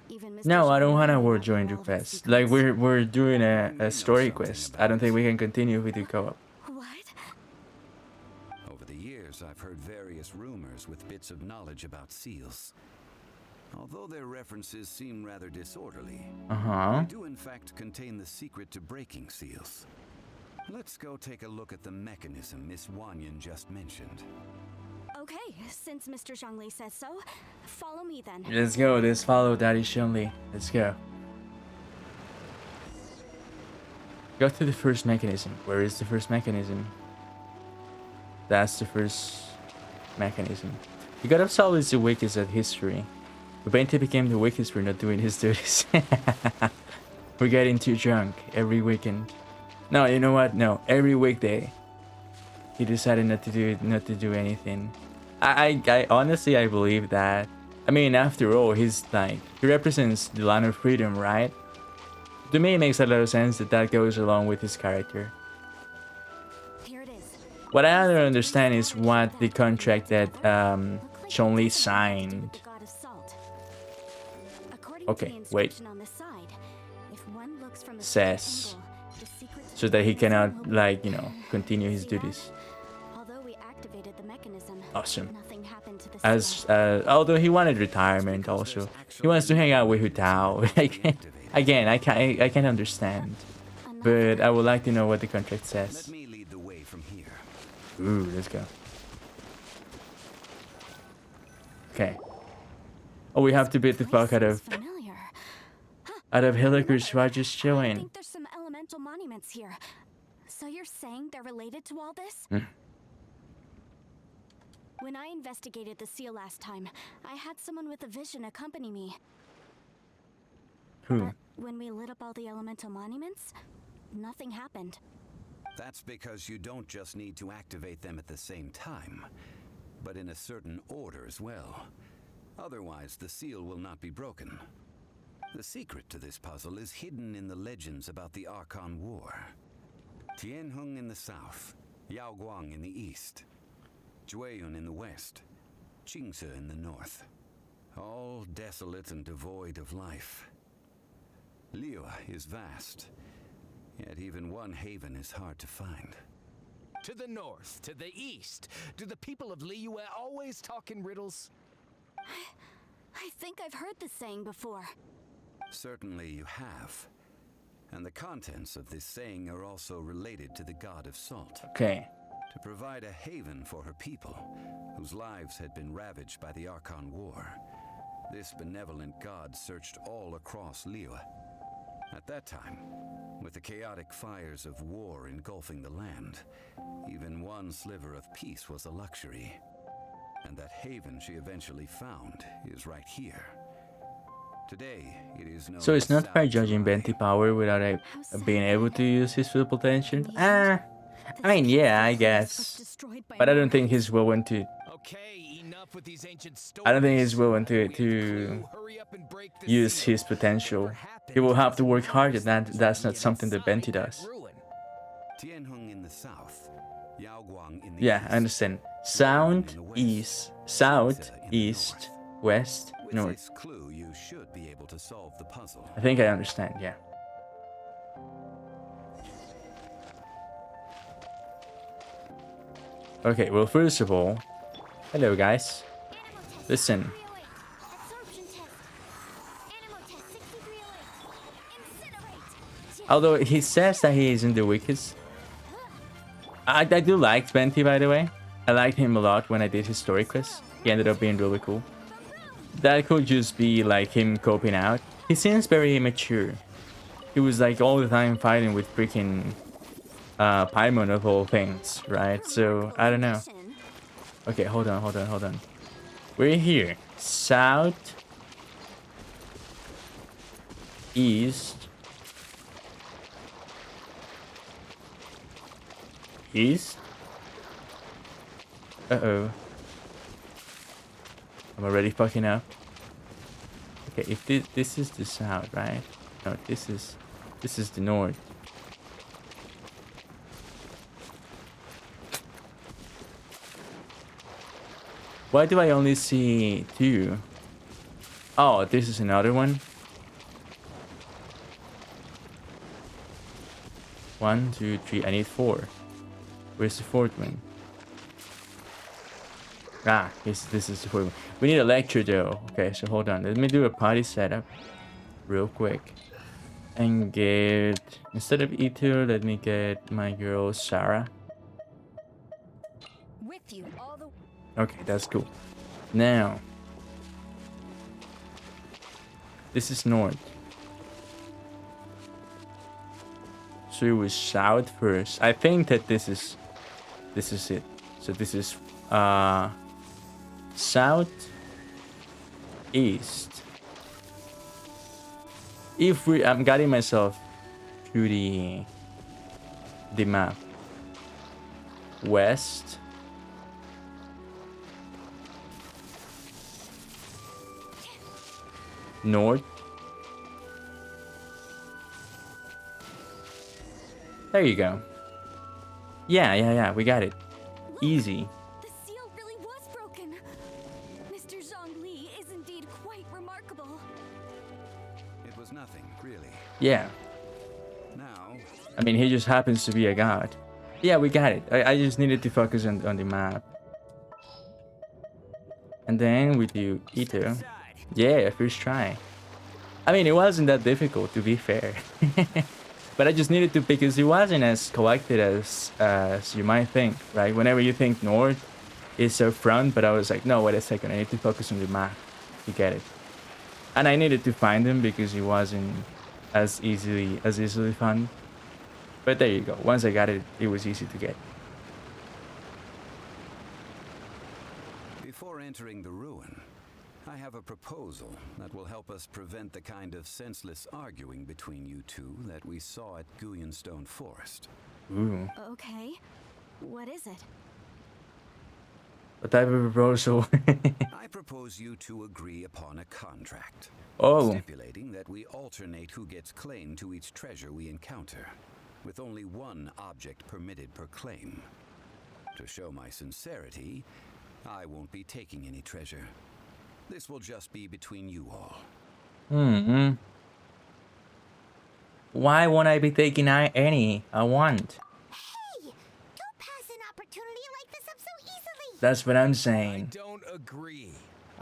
Even Mr. No, I don't want Zhongli a may war not join know all of its request. Like secrets. we're doing I may know a story something quest. about I don't think it. we can continue if we do co-op. What? Over the years, I've heard various rumors with bits of knowledge about seals. Although their references seem rather disorderly, they do in fact contain the secret to breaking seals. Let's go take a look at the mechanism Miss Wanyan just mentioned. Okay, since Mr. Zhongli says so, follow me then. Let's go. Let's follow Daddy Shunli. Let's go. Go to the first mechanism. Where is the first mechanism? That's the first mechanism. The God of Salt is the weakest at history. Ubente became the weakest for not doing his duties. We're getting too drunk every weekend. No, you know what? No, every weekday. He decided not to do anything. I honestly I believe that. I mean, after all, he represents the land of freedom, right? To me, it makes a lot of sense that goes along with his character. Here it is. What I don't understand is what the contract that Zhongli signed. God of Salt. According Okay, to the wait. inscription on the side, if one looks from a Says certain angle, the secret to so that he the mechanism cannot will be like open. continue his See that? duties. Although we activated the mechanism, Awesome. nothing happened to the As seal. although he wanted retirement also, he wants to hang out with Hu Tao. Again, I can't understand, but I would like to know what the contract Let says. me lead the way from here. Ooh, let's go. Okay. Oh, we have to beat the fuck out of Familiar. Hilliker's while just I chilling. think there's some elemental monuments here. So you're saying they're related to all this? Hmm. When I investigated the seal last time, I had someone with a vision accompany me. Who? But when we lit up all the elemental monuments, nothing happened. That's because you don't just need to activate them at the same time, but in a certain order as well. Otherwise, the seal will not be broken. The secret to this puzzle is hidden in the legends about the Archon War. Tianheng in the south, Yaoguang in the east, Jueyun in the west, Qingce in the north. All desolate and devoid of life. Liyue is vast, yet even one haven is hard to find. To the north, to the east. Do the people of Liyue always talk in riddles? I think I've heard this saying before. Certainly you have. And the contents of this saying are also related to the God of Salt. Okay. To provide a haven for her people, whose lives had been ravaged by the Archon War, this benevolent god searched all across Liyue. At that time, with the chaotic fires of war engulfing the land, even one sliver of peace was a luxury. And that haven she eventually found is right here. Today, it is known So it's as not South by judging Zhongli. Benti power without being able to use his full potential. I mean, yeah, I guess, but I don't think he's willing to. Okay, enough with these ancient stories. I don't think he's willing to We have a clue. Hurry up and break the use seal. his potential. Whatever He will have to work hard, and that's not something that Benti does. Tianheng in the south, Yaoguang in the Yeah, east. I understand. Sound, east, south, east, west, With north. this clue, you should be able to solve the puzzle. I think I understand, yeah. Okay, well, first of all, hello guys. Animal test Listen. 6308. Absorption test. Animal test 6308. Incinerate. Although he says that he isn't the weakest. I do like Benti, by the way. I liked him a lot when I did Historia quiz. He ended up being really cool. That could just be like him coping out. He seems very immature. He was like all the time fighting with freaking Paimon of all things, right? So, I don't know. Okay, hold on. We're here. South, east, east. Uh-oh. I'm already fucking up. Okay, if this is the south, right? No, this is the north. Why do I only see 2? Oh, this is another one. 1, 2, 3. I need 4. Where's the 4th one? Ah, this is the 4th one. We need a lecture though. Okay, so hold on. Let me do a party setup real quick. And get, instead of Ito, let me get my girl Sarah. With you all the Okay, that's cool. Now, this is north. So it was south first. I think that this is it. So this is south, east. If I'm guiding myself through the map. West. North. There you go. Yeah, we got it. Easy. The seal really was broken. Mr. Zhongli is indeed quite remarkable. It was nothing, really. Yeah. Now, I mean, he just happens to be a god. Yeah, we got it. I just needed to focus on the map. And then we do Ito. Yeah, first try. I mean, it wasn't that difficult, to be fair. But I just needed to, because it wasn't as collected as you might think, right? Whenever you think north is so front, but I was like, no, wait a second, I need to focus on the map to get it. And I needed to find him because he wasn't as easily found. But there you go. Once I got it, it was easy to get. before entering the ruin, I have a proposal that will help us prevent the kind of senseless arguing between you two that we saw at Guyenstone Forest. Ooh. Okay. What is it? What type of proposal? I propose you two agree upon a contract, Oh. stipulating that we alternate who gets claim to each treasure we encounter, with only one object permitted per claim. To show my sincerity, I won't be taking any treasure. This will just be between you all. Why won't I be taking any? I want. Hey! Don't pass an opportunity like this up so easily! That's what I'm I saying. don't agree.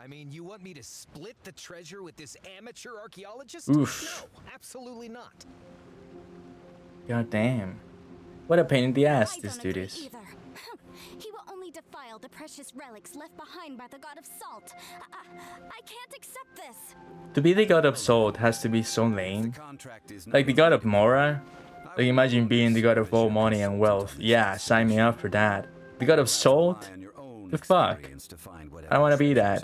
I mean, you want me to split the treasure with this amateur archaeologist? Oof. No, absolutely not. God damn. What a pain in the ass I this don't dude agree is. either. He will only defile the precious relics left behind by the god of salt. I can't accept this. To be the god of salt has to be so The lame. contract is Like the god of Mora? Like imagine being the god of all money and wealth. Yeah, sign me up for that. The god of salt? The fuck? I don't wanna be that.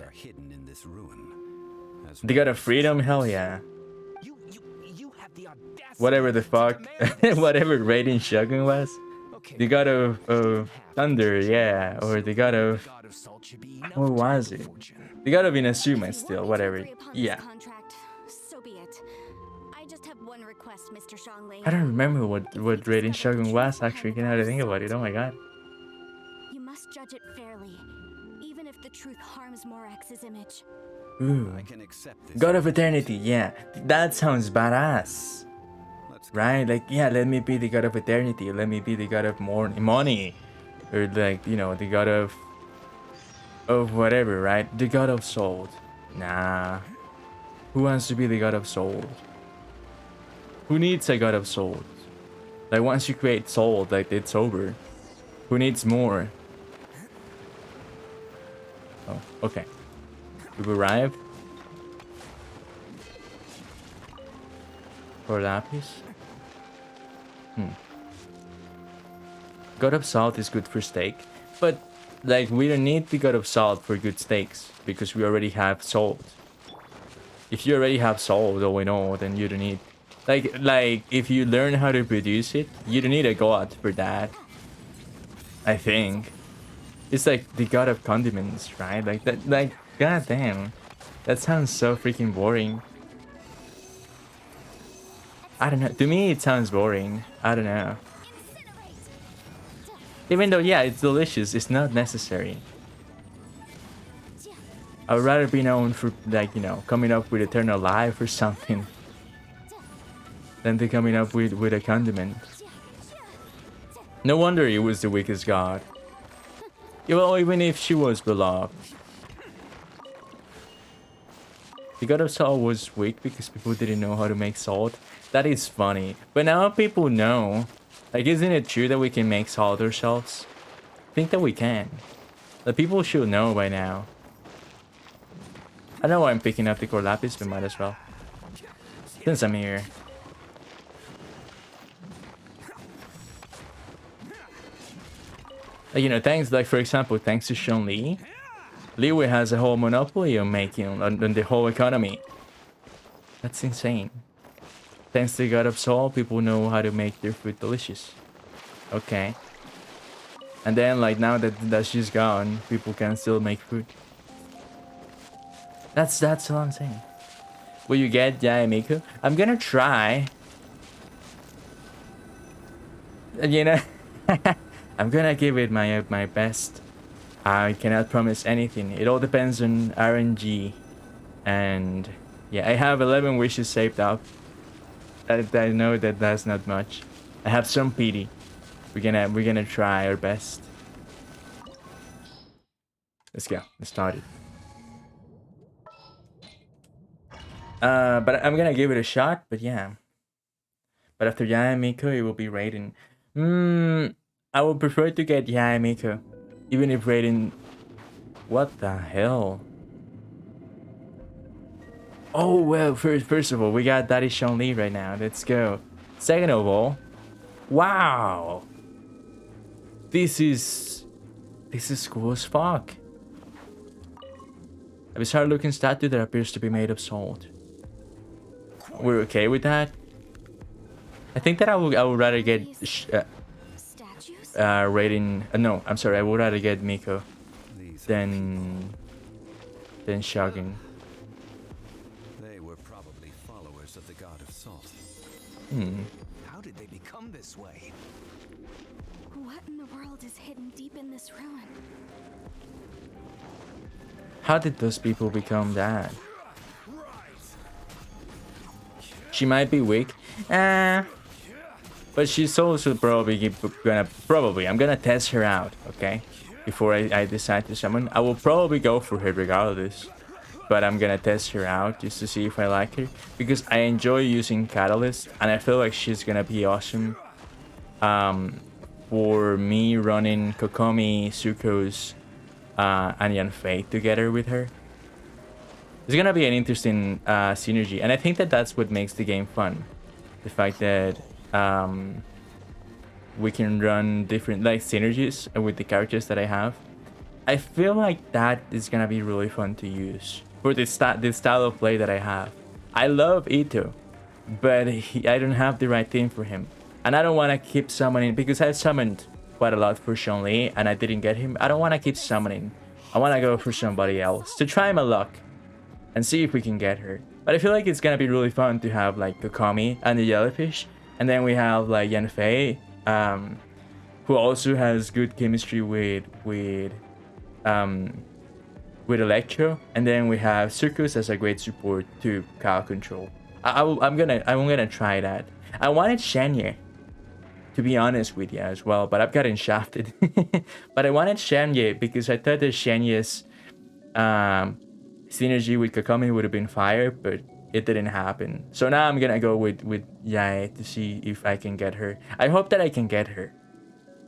The god of freedom? Hell yeah. You have the audacity Whatever the to fuck. demand Whatever Raiden Shogun was. Okay, The god of thunder, yeah. Or the god of... god of salt should be enough What to was have a it? fortune. The god of If Inazuma you still, want me to whatever. agree upon Yeah. this contract, so be it. I just request, Mr. Zhongli. I don't remember what rating Shogun was actually. You know to think about it. Oh my god. You must judge it fairly, even if the truth harms Morax's image. Ooh. I can accept this. God of Eternity, yeah. That sounds badass. Let's go. Right? Like, yeah, let me be the God of Eternity. Let me be the God of money. Or like, you know, the God of whatever, right? The God of Soul. Nah. Who wants to be the God of Soul? Who needs a God of Soul? Like, once you create Soul, like, it's over. Who needs more? Oh, okay. We've arrived. For Lapis? God of Salt is good for steak. But, like, we don't need the God of Salt for good steaks. Because we already have salt. If you already have salt, all we know, then you don't need... Like, if you learn how to produce it, you don't need a god for that. I think. It's like the God of condiments, right? Like, that, like, god damn. That sounds so freaking boring. I don't know. To me, it sounds boring. I don't know. Even though, yeah, it's delicious, it's not necessary. I would rather be known for, like, you know, coming up with eternal life or something than to coming up with a condiment. No wonder he was the weakest god. Yeah, well, even if she was beloved. The God of Salt was weak because people didn't know how to make salt. That is funny. But now people know. Like, isn't it true that we can make salt ourselves? I think that we can. The people should know by now. I know why I'm picking up the core lapis, but might as well. Since I'm here. Like, you know, thanks, like, for example, thanks to Zhongli, Liyue has a whole monopoly on making, on the whole economy. That's insane. Thanks to the God of Soul, people know how to make their food delicious. Okay. And then, like, now that she's gone, people can still make food. That's all I'm saying. Will you get Yaemiko? I'm gonna try. You know, I'm gonna give it my best. I cannot promise anything. It all depends on RNG. And yeah, I have 11 wishes saved up. I know that that's not much. I have some pity. We're gonna try our best. Let's go. Let's start it. But I'm gonna give it a shot. But yeah. But after Yaemiko, it will be Raiden. I would prefer to get Yaemiko, even if Raiden. What the hell? Oh well, first of all, we got Daddy Zhongli right now. Let's go. Second of all, wow, this is cool as fuck. A bizarre looking statue that appears to be made of salt. We're okay with that. I think that I would rather get Raiden. No, I'm sorry. I would rather get Miko than Shogun. They were probably followers of the God of Salt. How did they become this way? What in the world is hidden deep in this ruin? How did those people become that? She might be weak. But she's also probably I'm gonna test her out, okay? Before I decide to summon. I will probably go for her regardless. But I'm gonna test her out just to see if I like her. Because I enjoy using Catalyst and I feel like she's gonna be awesome. For me running Kokomi, Zuko's, Anya and Fate together with her. It's gonna be an interesting synergy. And I think that that's what makes the game fun. The fact that we can run different like synergies with the characters that I have. I feel like that is gonna be really fun to use for this style of play that I have. I love Ito, but I don't have the right team for him, and I don't want to keep summoning because I've summoned quite a lot for Zhongli and I didn't get him. I don't want to keep summoning. I want to go for somebody else to try my luck and see if we can get her. But I feel like it's gonna be really fun to have like Kokomi and the Jellyfish, and then we have like Yanfei, who also has good chemistry with Electro, and then we have Circus as a great support to Cow Control. I'm gonna try that. I wanted Shenya, to be honest with you as well, but I've gotten shafted. But I wanted Shenya because I thought that Shenya's synergy with Kokomi would have been fire, but it didn't happen. So now I'm gonna go with Yae to see if I can get her. I hope that I can get her,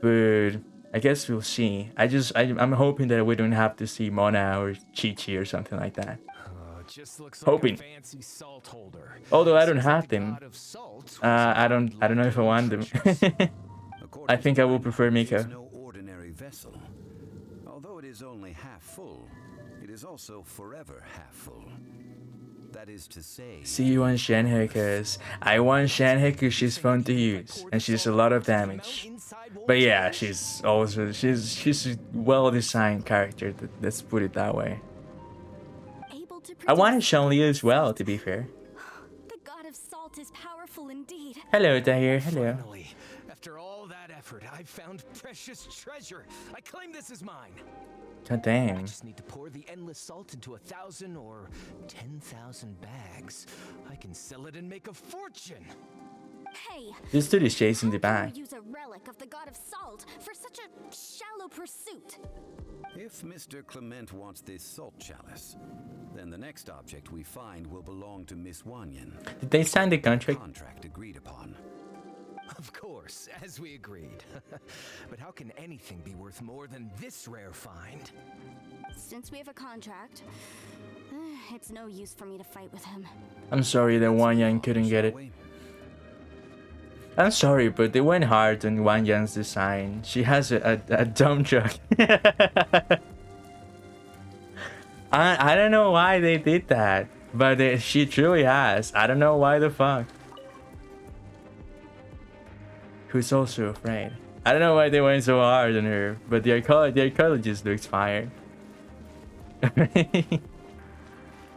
but I guess we'll see. I'm hoping that we don't have to see Mona or Chi-Chi or something like that. Just looks Hoping. like a fancy salt holder. Although I don't Seems like have the them. god of salt I don't know if I want them. I think I will prefer Miko. It is no ordinary vessel. Although it is only half full, it is also forever half full. That is to say, See you on Shenhe, cause I want Shenhe cause she's fun to use and she's a lot of damage. But yeah, she's a well-designed character. Let's put it that way. Able to I wanted produce Zhongli as well, to be fair. The god of salt is powerful indeed. Hello, Tahir. Hello. Finally, after all that effort, I've found precious treasure. I claim this is mine. God I damn. just need to pour the endless salt into 1,000 or 10,000 bags. I can sell it and make a fortune. Hey, This dude is chasing the how can bag. you use a relic of the god of salt for such a shallow pursuit? if Mr. Clement wants this salt chalice, then the next object we find will belong to Miss Wanyan. Did they sign the contract? Contract agreed upon. Of course, as we agreed. But how can anything be worth more than this rare find? Since we have a contract, it's no use for me to fight with him. I'm sorry that Wanyan couldn't get it. Shall we? I'm sorry, but they went hard on Wanyan's design. She has a dump truck. I don't know why they did that, but she truly has. I don't know why the fuck. Who's also afraid. I don't know why they went so hard on her, but their color just looks fire.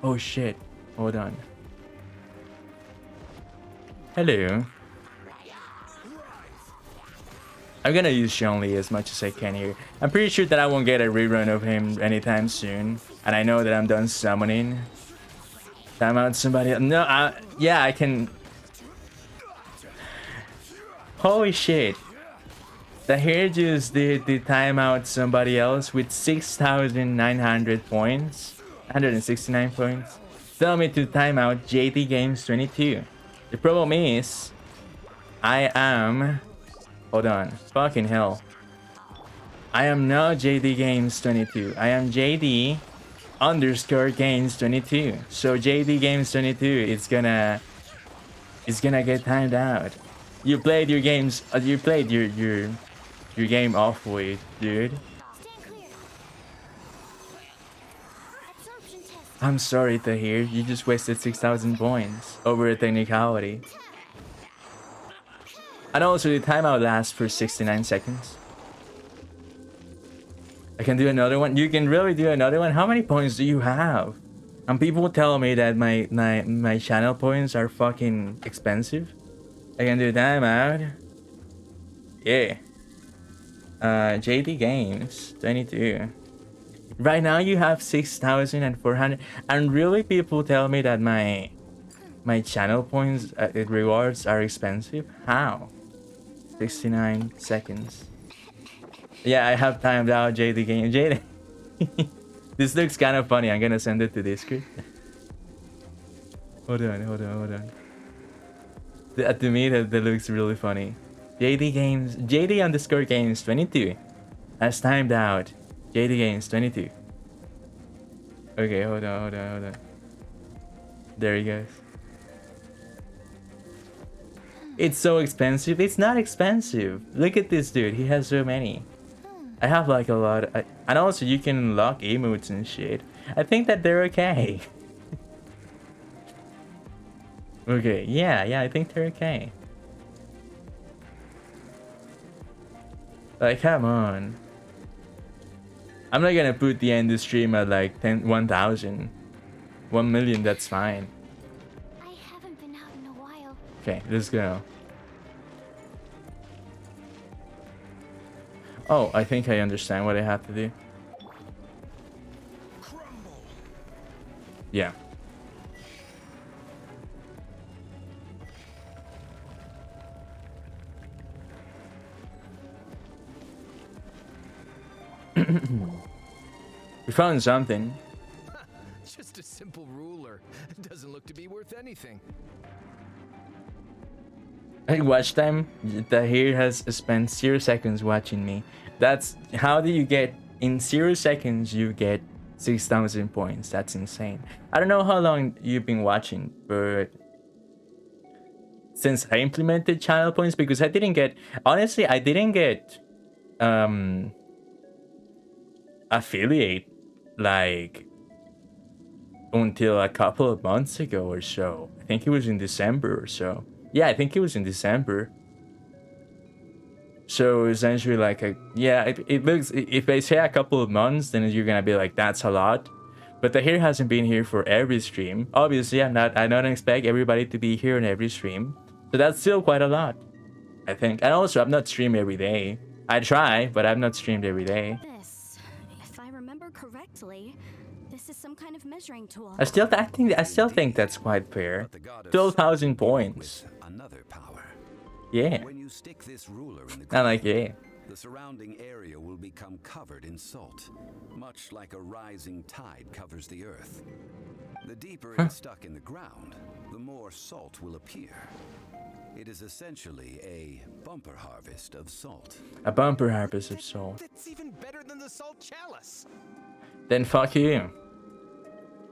Oh shit. Hold on. Hello. I'm gonna use Zhongli as much as I can here. I'm pretty sure that I won't get a rerun of him anytime soon. And I know that I'm done summoning. Time out somebody. No, yeah, I can. Holy shit. The hair just did the timeout somebody else with 6,900 points. 169 points. Tell me to timeout JD Games 22. The problem is, I am. Hold on. Fucking hell. I am not JD Games 22. I am JD _ Games 22. So JD Games 22 is gonna get timed out. You played your games. You played your game off way, dude. Stand clear. Absorption test. I'm sorry to hear. You just wasted 6,000 points over a technicality. And also the timeout lasts for 69 seconds. I can do another one. You can really do another one. How many points do you have? And people tell me that my channel points are fucking expensive. I can do timeout. Yeah. JD Games 22. Right now you have 6,400. And really people tell me that my channel points rewards are expensive. How? 69 seconds. Yeah, I have timed out JD Game. JD. This looks kind of funny. I'm gonna send it to Discord. Hold on. To me, that looks really funny. JD _ Games 22 has timed out JD Games 22. Okay, hold on. There he goes. It's so expensive. It's not expensive. Look at this dude. He has so many. I have like a lot. And also you can unlock emotes and shit. I think that they're okay. Okay, yeah, I think they're okay. Like, come on. I'm not gonna put the end of the stream at like 1,000. 1 million, that's fine. Okay, let's go. Oh, I think I understand what I have to do. Crumble. Yeah. We found something. Just a simple ruler. Doesn't look to be worth anything. Like watch time, Tahir has spent 0 seconds watching me. That's how do you get in 0 seconds you get 6,000 points. That's insane. I don't know how long you've been watching, but since I implemented channel points, because I didn't get, honestly, I didn't get affiliate like until a couple of months ago or so. I think it was in December or so. Yeah, I think it was in December. So essentially, like, it looks, if I say a couple of months, then you're gonna be like, that's a lot. But the hair hasn't been here for every stream. Obviously, I don't expect everybody to be here on every stream. So that's still quite a lot, I think. And also, I'm not stream every day. I try, but I'm not streamed every day. This, if I remember correctly, this is some kind of measuring tool. I still think that's quite fair. But the god of 12,000 with points. another power. Yeah. When you stick this ruler in the Not ground, like, yeah. the surrounding area will become covered in salt, much like a rising tide covers the earth. The deeper it's stuck in the ground, the more salt will appear. It is essentially a bumper harvest of salt. A bumper harvest of soul. That's even better than the salt chalice. Then fuck you.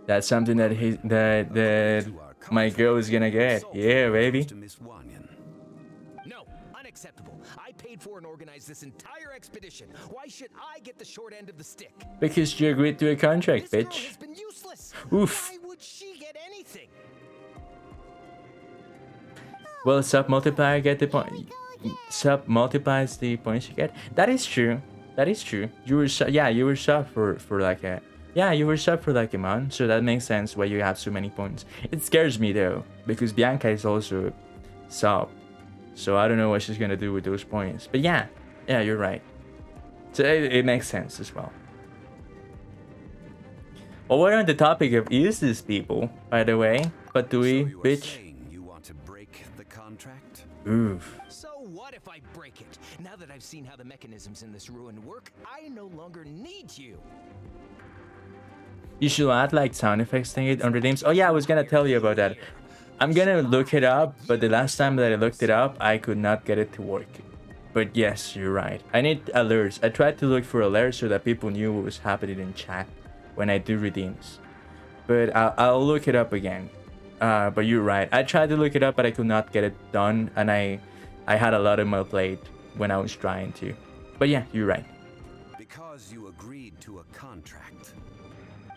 That's something that my girl is gonna get. Yeah, baby. To Miss Wanyan. No, unacceptable. I paid for and organized this entire expedition. Why should I get the short end of the stick? Because you agreed to a contract, This girl bitch. has been useless. Oof. Why would she get anything? Well, sub multiplier get the point. Sub multiplies the points you get. That is true. That is true. You were you were sub for like a you were sub for like a month, so that makes sense why you have so many points. It scares me though, because Bianca is also sub, so I don't know what she's gonna do with those points. But yeah, you're right. So it makes sense as well. Well, we're on the topic of useless people, by the way. But do we, So you are bitch? saying you want to break the contract? Oof. So what if I break it? Now that I've seen how the mechanisms in this ruin work, I no longer need you. You should add like sound effects thing it on the names. Oh yeah, I was gonna tell you about that. I'm gonna look it up, but the last time that I looked it up, I could not get it to work. But yes, you're right. I need alerts. I tried to look for alerts so that people knew what was happening in chat when I do redeems. But I'll look it up again. But you're right. I tried to look it up, but I could not get it done, and I had a lot on my plate when I was trying to. But yeah, you're right. Because you agreed to a contract.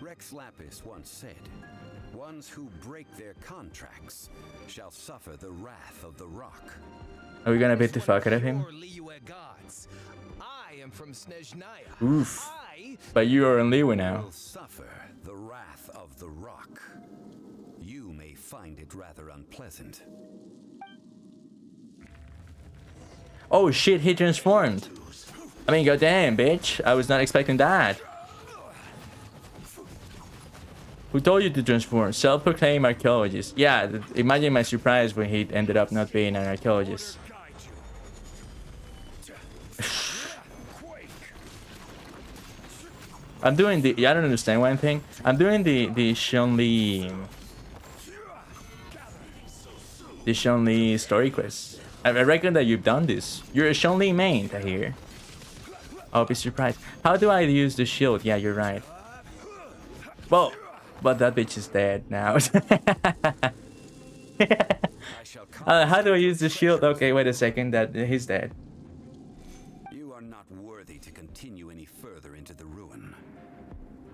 Rex Lapis once said, ones who break their contracts shall suffer the wrath of the rock. Are we gonna beat the fuck out of him? Pure Liyue gods. I am from Snezhnaya. Oof. I But you are on Liwa now. Will suffer the wrath of the rock. You may find it rather unpleasant. Oh shit, he transformed. I mean, goddamn, bitch. I was not expecting that. Who told you to transform? Self-proclaimed archaeologist. Yeah, imagine my surprise when he ended up not being an archaeologist. I'm doing the... I don't understand one thing. I'm doing the Zhongli... The Zhongli story quest. I reckon that you've done this. You're a Zhongli main, Tahir. I'll be surprised. How do I use the shield? Yeah, you're right. Well, but that bitch is dead now. How do I use the shield? Okay, wait a second. That he's dead. You are not worthy to continue any further into the ruin.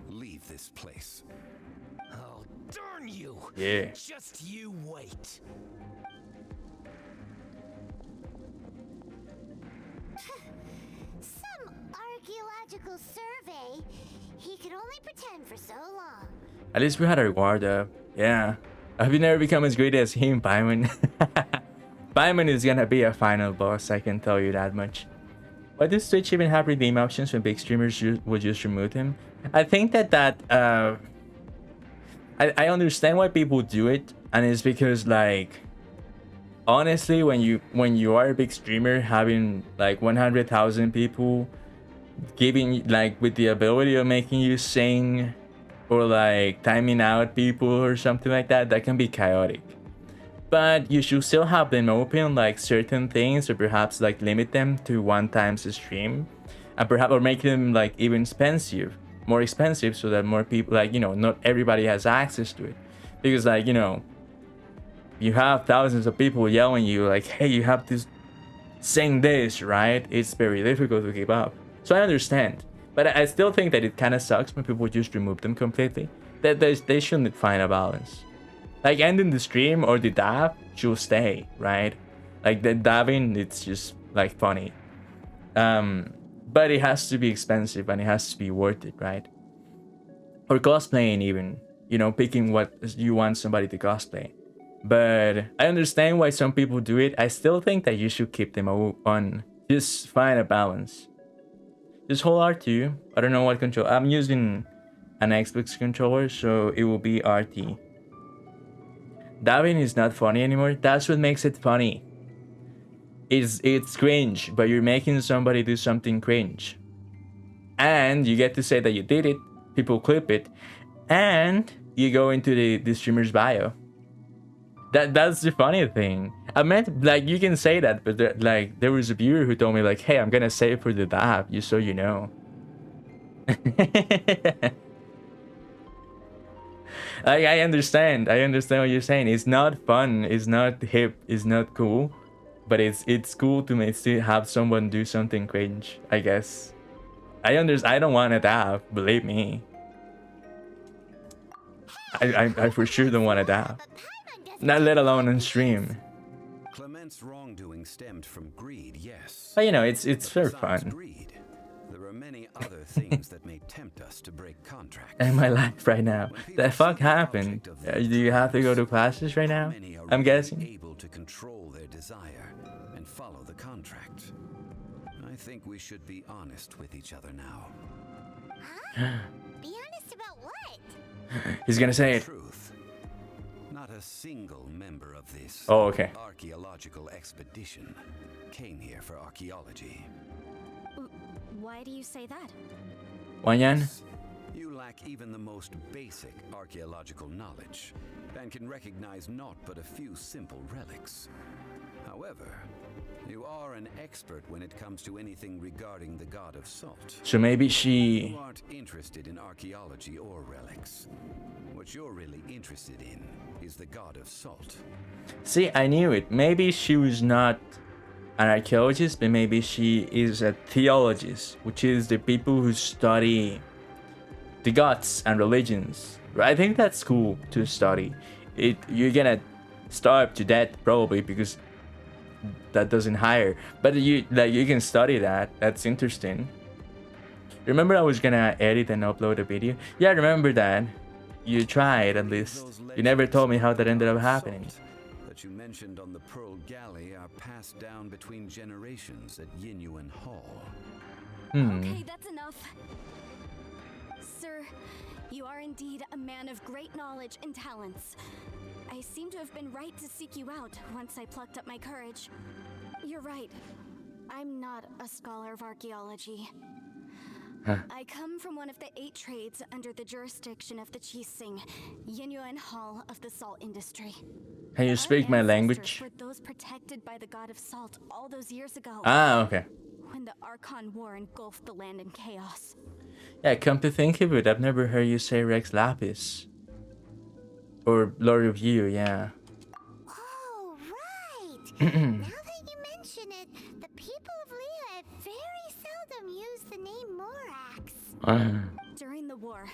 Leave this place. Oh, darn you! Yeah. Just you wait. Some archaeological survey. He could only pretend for so long. At least we had our guard up. Yeah. Have you never become as great as him, Paimon? Paimon is gonna be a final boss, I can tell you that much. Why does Twitch even have redeem options when big streamers would just remove him? I think that I understand why people do it, and it's because, like, honestly, when you are a big streamer, having like 100,000 people giving, like, with the ability of making you sing or like timing out people or something like that, that can be chaotic. But you should still have them open, like certain things, or perhaps like limit them to 1 times a stream, and perhaps, or make them like even more expensive, so that more people, like, you know, not everybody has access to it. Because, like, you know, you have thousands of people yelling you like, hey, you have to sing this, right? It's very difficult to keep up. So I understand, but I still think that it kind of sucks when people just remove them completely. That they shouldn't find a balance. Like, ending the stream or the dab should stay, right? Like, the dabbing, it's just like funny. But it has to be expensive and it has to be worth it, right? Or cosplaying even, you know, picking what you want somebody to cosplay. But I understand why some people do it. I still think that you should keep them on. Just find a balance. Just hold R2. I don't know what control. I'm using an Xbox controller, so it will be RT. Dabbing is not funny anymore. That's what makes it funny. It's cringe, but you're making somebody do something cringe. And you get to say that you did it, people clip it, and you go into the streamer's bio. That's the funny thing. I meant, like, you can say that, but there was a viewer who told me, like, hey, I'm gonna say it for the dab, just so you know. Like, I understand what you're saying. It's not fun, it's not hip, it's not cool, but it's cool to have someone do something cringe, I guess. I don't want a dab, believe me. I for sure don't want a dab. Not let alone on stream. Clement's wrongdoing stemmed from greed, yes. But, you know, it's for Besides fun. greed, there are many other things that may tempt us to break contracts. In my life right now. The fuck happened? Do you have to go to classes right now? Many are I'm really guessing. able to control their desire and follow the contract. I think we should be honest with each other now. Huh? Be honest about what? He's gonna say it. Truth. Not a single member of this Oh, okay. archaeological expedition came here for archaeology. Why do you say that? Wanyan? You lack even the most basic archaeological knowledge and can recognize naught but a few simple relics. However, you are an expert when it comes to anything regarding the god of salt. So maybe she... You aren't interested in archaeology or relics. What you're really interested in is the god of salt. See, I knew it. Maybe she was not an archaeologist, but maybe she is a theologist, which is the people who study the gods and religions. I think that's cool to study. You're gonna starve to death probably, because that doesn't hire. But you can study that. That's interesting. Remember, I was gonna edit and upload a video? Yeah, I remember that. You tried, at least. You never told me how that ended up happening. That you mentioned on the Pearl Galley are passed down between generations at Yinyuan Hall. Okay, that's enough. Sir, you are indeed a man of great knowledge and talents. I seem to have been right to seek you out once I plucked up my courage. You're right. I'm not a scholar of archaeology. I come from one of the 8 trades under the jurisdiction of the Chising, Yinyuan Hall of the salt industry. Can you speak my language? Were those protected by the god of salt all those years ago. Ah, okay. When the Archon War engulfed the land in chaos. Yeah, come to think of it, I've never heard you say Rex Lapis. Or Lord of You, yeah. Oh, right! Now that you mention it, the people of Leah very seldom use the name Morax. During the war,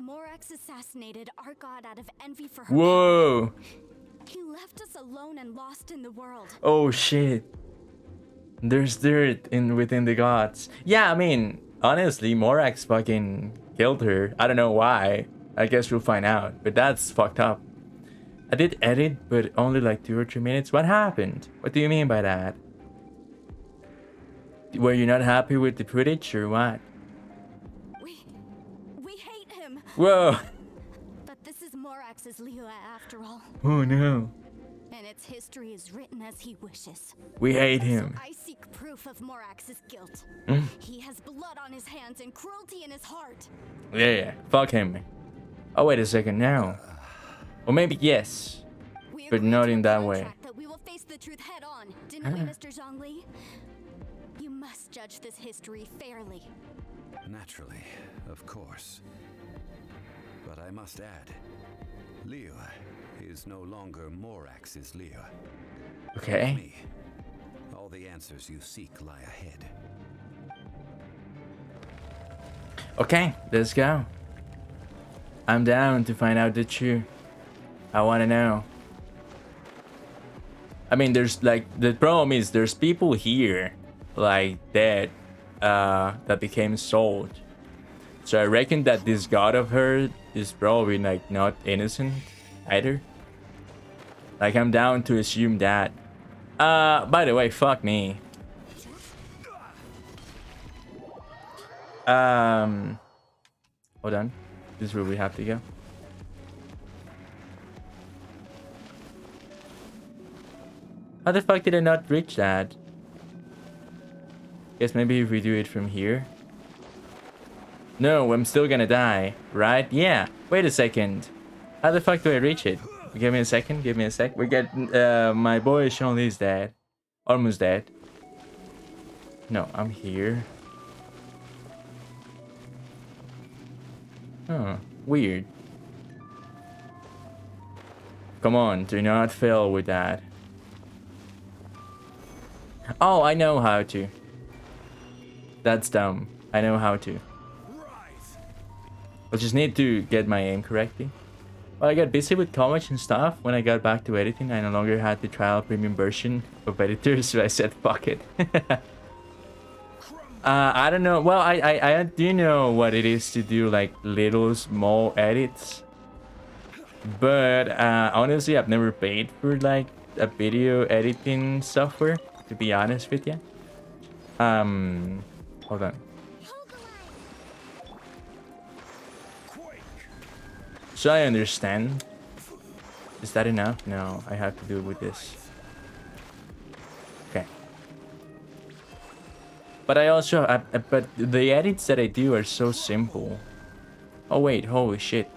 Morax assassinated our god out of envy for her. Whoa! He left us alone and lost in the world. Oh shit. There's dirt within the gods. Yeah, I mean, honestly, Morax fucking killed her. I don't know why. I guess we'll find out. But that's fucked up. I did edit, but only like 2 or 3 minutes. What happened? What do you mean by that? Were you not happy with the footage or what? We hate him. Whoa! But this is Morax's Liyue after all. Oh no. And its history is written as he wishes. We hate him. So I seek proof of Morax's guilt. He has blood on his hands and cruelty in his heart. Yeah, fuck him. Oh, wait a second now. Or maybe yes, We but agreed not to in a that way. contract that we will face the truth head on, didn't we, Mr. Zhongli? You must judge this history fairly. Naturally, of course. But I must add, Liyue is no longer Morax's Liyue. Okay. Me. All the answers you seek lie ahead. Okay, let's go. I'm down to find out the truth. I want to know. I mean, there's like, the problem is there's people here like that that became sold. So I reckon that this god of her is probably like not innocent either. Like, I'm down to assume that. By the way, fuck me. Hold on. This is where we have to go. How the fuck did I not reach that? Guess maybe if we do it from here. No, I'm still gonna die, right? Yeah. Wait a second. How the fuck do I reach it? Give me a second. Give me a sec. We get my boy Zhongli is dead. Almost dead. No, I'm here. Huh. Weird. Come on, do not fail with that. Oh, I know how to. That's dumb. I know how to. I just need to get my aim correctly. Well, I got busy with college and stuff. When I got back to editing, I no longer had the trial premium version of editor, so I said fuck it. I don't know. Well, I do know what it is to do like little small edits. But honestly, I've never paid for like a video editing software, to be honest with you. Hold on. So I understand. Is that enough? No, I have to do it with this. Okay. But I also, but the edits that I do are so simple. Oh wait, holy shit.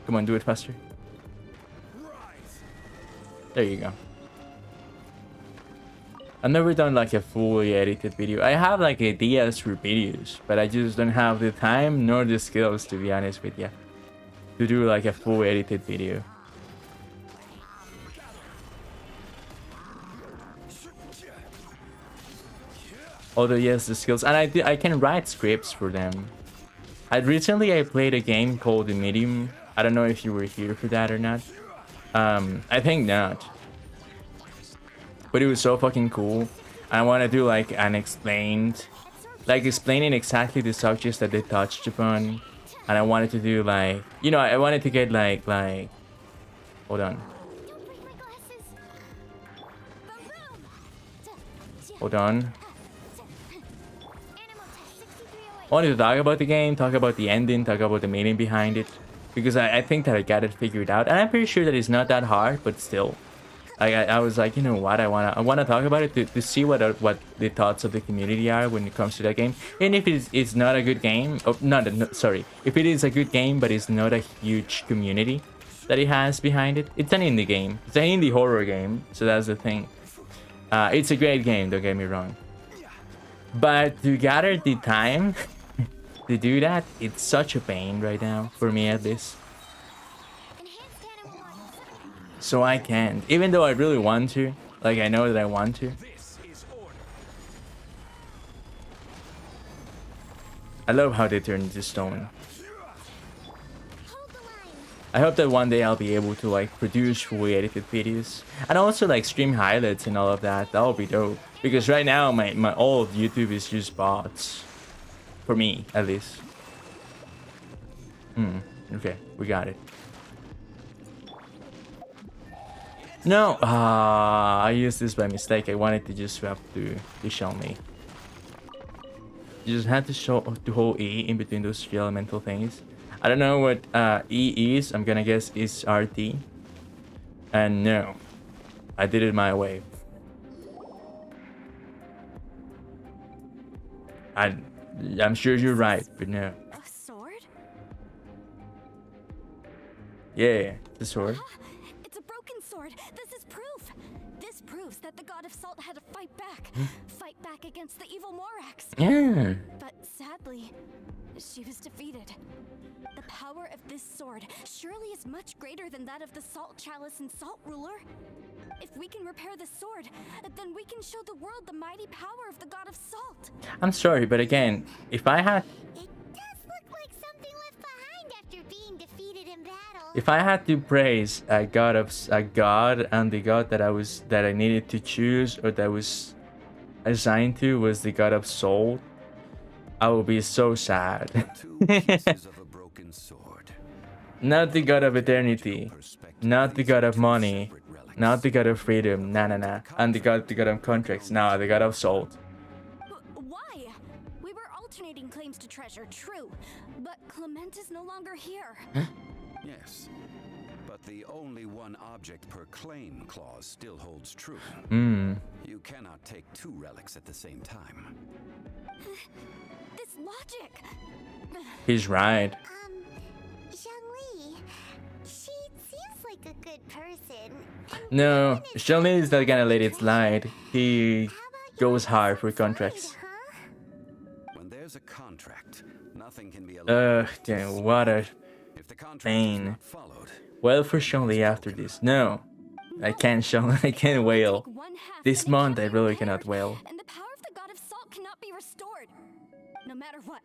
Come on, do it faster. There you go. I've never done like a fully edited video. I have like ideas for videos, but I just don't have the time nor the skills, to be honest with you, to do like a full edited video. Although yes, the skills, and I can write scripts for them. Recently I played a game called The Medium. I don't know if you were here for that or not. I think not. But it was so fucking cool. I want to do like an explained, like explaining exactly the subjects that they touched upon. And I wanted to do like, you know, I wanted to get like, hold on. Hold on. I wanted to talk about the game, talk about the ending, talk about the meaning behind it. Because I think that I got it figured out. And I'm pretty sure that it's not that hard, but still. I was like, you know what, I wanna talk about it to see what the thoughts of the community are when it comes to that game. And if it's not a good game, oh, no, sorry, if it is a good game but it's not a huge community that it has behind it, it's an indie game. It's an indie horror game, so that's the thing. It's a great game, don't get me wrong. But to gather the time to do that, it's such a pain right now, for me at least. So I can't, even though I really want to, like I know that I want to. I love how they turn into stone. I hope that one day I'll be able to like produce fully edited videos and also like stream highlights and all of that. That'll be dope. Because right now my old YouTube is just bots. For me, at least. Okay, we got it. No! I used this by mistake. I wanted to just swap to Zhongli. You just had to hold E in between those three elemental things. I don't know what E is. I'm gonna guess it's RT. And no, I did it my way. I'm sure you're right, but no. A sword? Yeah, the sword. It's a broken sword. This is proof. This proves that the god of salt had to fight back. Fight back against the evil Morax. Yeah. But sadly, she was defeated. The power of this sword surely is much greater than that of the Salt Chalice and Salt Ruler. If we can repair the sword, then we can show the world the mighty power of the god of salt. I'm sorry, but again, if I had It does look like something left behind after being defeated in battle. if I had to praise a god and the god that I needed to choose or that was assigned to was the god of soul, I would be so sad. Two pieces of a broken sword. Not the god of eternity, not the god of money, not the god of freedom, nah. And the god of contracts, nah, the god of salt. Why? We were alternating claims to treasure, true. But Clement is no longer here. Yes, but the only one object per claim clause still holds true. You cannot take two relics at the same time. This logic. He's right. Zhongli, she seems like a good person. And No, even if Zhongli is not gonna let it treasure, slide. He how about you goes have hard some for contracts. pride, huh? When there's a contract, nothing can be allowed. Damn, what a If the contract is pain. not followed, Well for Zhongli after this. No, I can't I can't wail. Take one half This and it month I can't be really repaired, cannot wail. And the power of the god of salt cannot be restored. No matter what,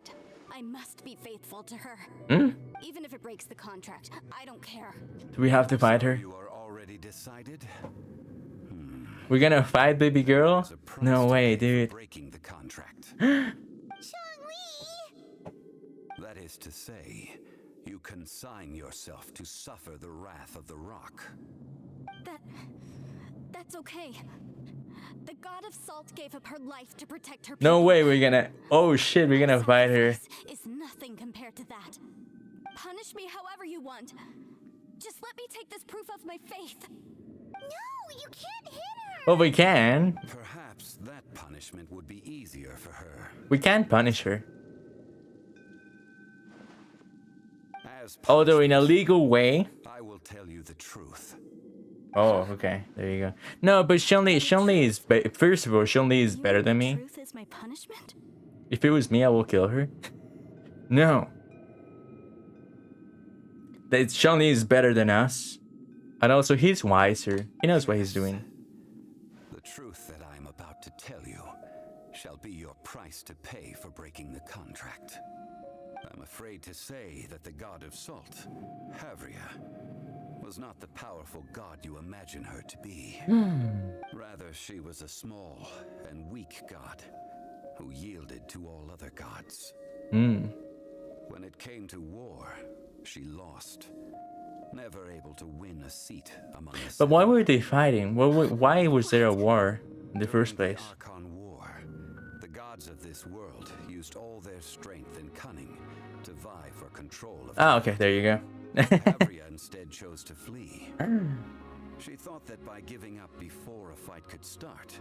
I must be faithful to her. Even if it breaks the contract, I don't care. Do we have to fight her? you are already decided. We're gonna fight, baby girl? There's a price No to way, pay for dude. breaking the contract. Zhongli! That is to say, you consign yourself to suffer the wrath of the rock. That's okay. The god of salt gave up her life to protect her No people. way we're gonna... Oh shit, we're gonna fight her. Sacrifice is nothing compared to that. Punish me however you want. Just let me take this proof of my faith. No, you can't hit her! Well, we can. Perhaps that punishment would be easier for her. We can punish her. As Although in a punishment, legal way. I will tell you the truth. Oh, okay. There you go. No, but Zhongli is... First of all, Zhongli is better than me. Truth is my punishment? If it was me, I will kill her. No. That Zhongli is better than us. And also, he's wiser. He knows what he's doing. The truth that I am about to tell you shall be your price to pay for breaking the contract. I'm afraid to say that the god of salt, Havria, was not the powerful god you imagine her to be. Rather, she was a small and weak god who yielded to all other gods. When it came to war, she lost, never able to win a seat among the But why were they fighting? Why was there a war in the first During place? the Archon War, the gods of this world used all their strength and cunning to vie for control of Ah, okay, there you go. Havria instead chose to flee. She thought that by giving up before a fight could start,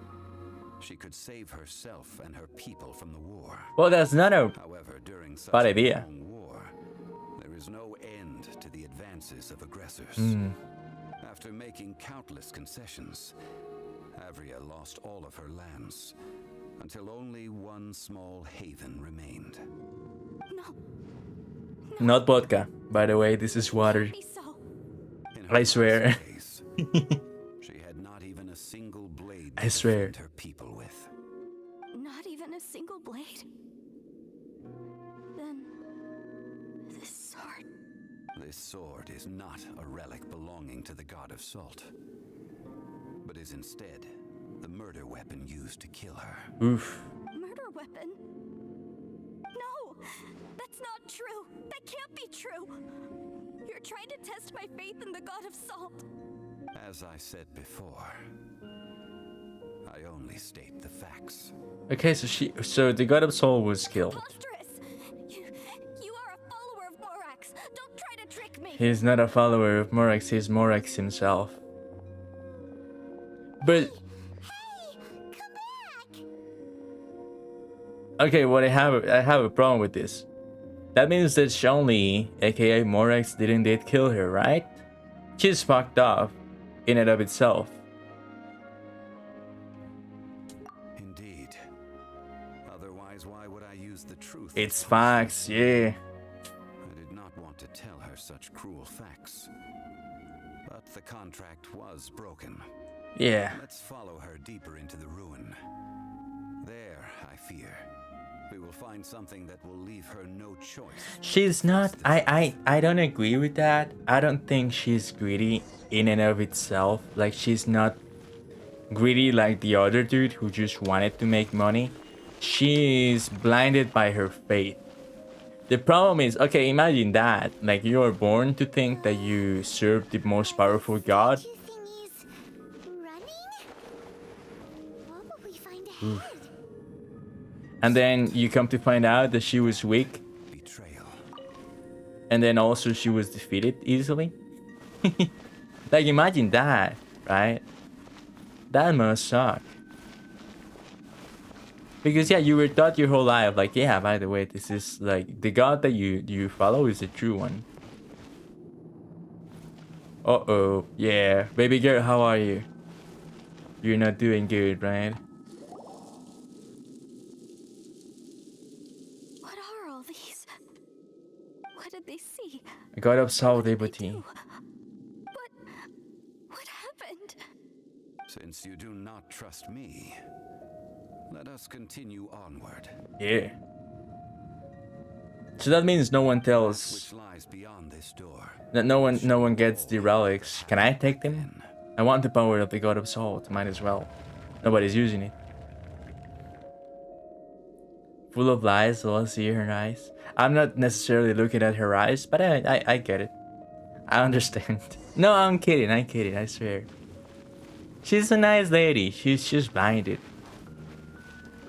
she could save herself and her people from the war. Well, that's not a... However, during such Bad a idea. long war, there is no end to the advances of aggressors. After making countless concessions, Havria lost all of her lands, until only one small haven remained. No. Not vodka. By the way, this is water. Be so. In I swear. last days, she had not even a single blade I to swear. defend her people with. Not even a single blade. Then this sword. This sword is not a relic belonging to the god of salt, but is instead the murder weapon used to kill her. Oof. Murder weapon? No! That's not true! That can't be true. You're trying to test my faith in the god of salt. As I said before, I only state the facts. Okay, so the god of soul was killed. Preposterous! You are a follower of Morax. Don't try to trick me. He's not a follower of Morax, he's Morax himself. But Hey, come back! okay, what I have a problem with this. That means that Zhongli, aka Morax, didn't kill her, right? She's fucked up in and of itself. Indeed. Otherwise, why would I use the truth? It's facts, yeah. I did not want to tell her such cruel facts. But the contract was broken. Yeah. Let's follow her deeper into the ruin. There, I fear, we will find something that will leave her no choice. She's not I don't agree with that. I don't think she's greedy in and of itself. Like she's not greedy like the other dude who just wanted to make money. She's blinded by her faith. The problem is, okay, imagine that. Like you are born to think that you serve the most powerful god. Statue thingy's running? What will we find ahead? And then you come to find out that she was weak. Betrayal. And then also she was defeated easily. Like imagine that, right? That must suck. Because yeah, you were taught your whole life, like, yeah, by the way, this is like the god that you follow is the true one. Uh-oh, yeah. Baby girl, how are you? You're not doing good, right? What are all these? What did they see? A god of soul What did they devotee. do? What happened? Since you do not trust me, let us continue onward. Yeah. So that means no one tells Which lies beyond this door. that no one gets the relics. Can I take them? I want the power of the god of salt. Might as well. Nobody's using it. Full of lies, so I'll see her eyes. I'm not necessarily looking at her eyes, but I get it. I understand. No, I'm kidding, I swear. She's a nice lady. She's just blinded.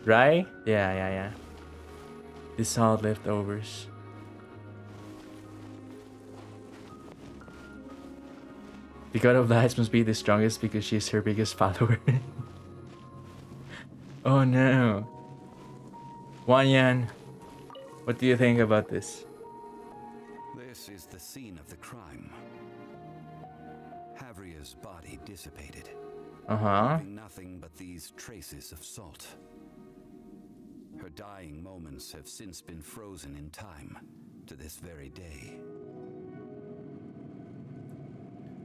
Right? Yeah. The salt leftovers. The god of lies must be the strongest because she's her biggest follower. Oh no. Wanyan, what do you think about this? This is the scene of the crime. Havria's body dissipated, Uh-huh. leaving nothing but these traces of salt. Her dying moments have since been frozen in time to this very day.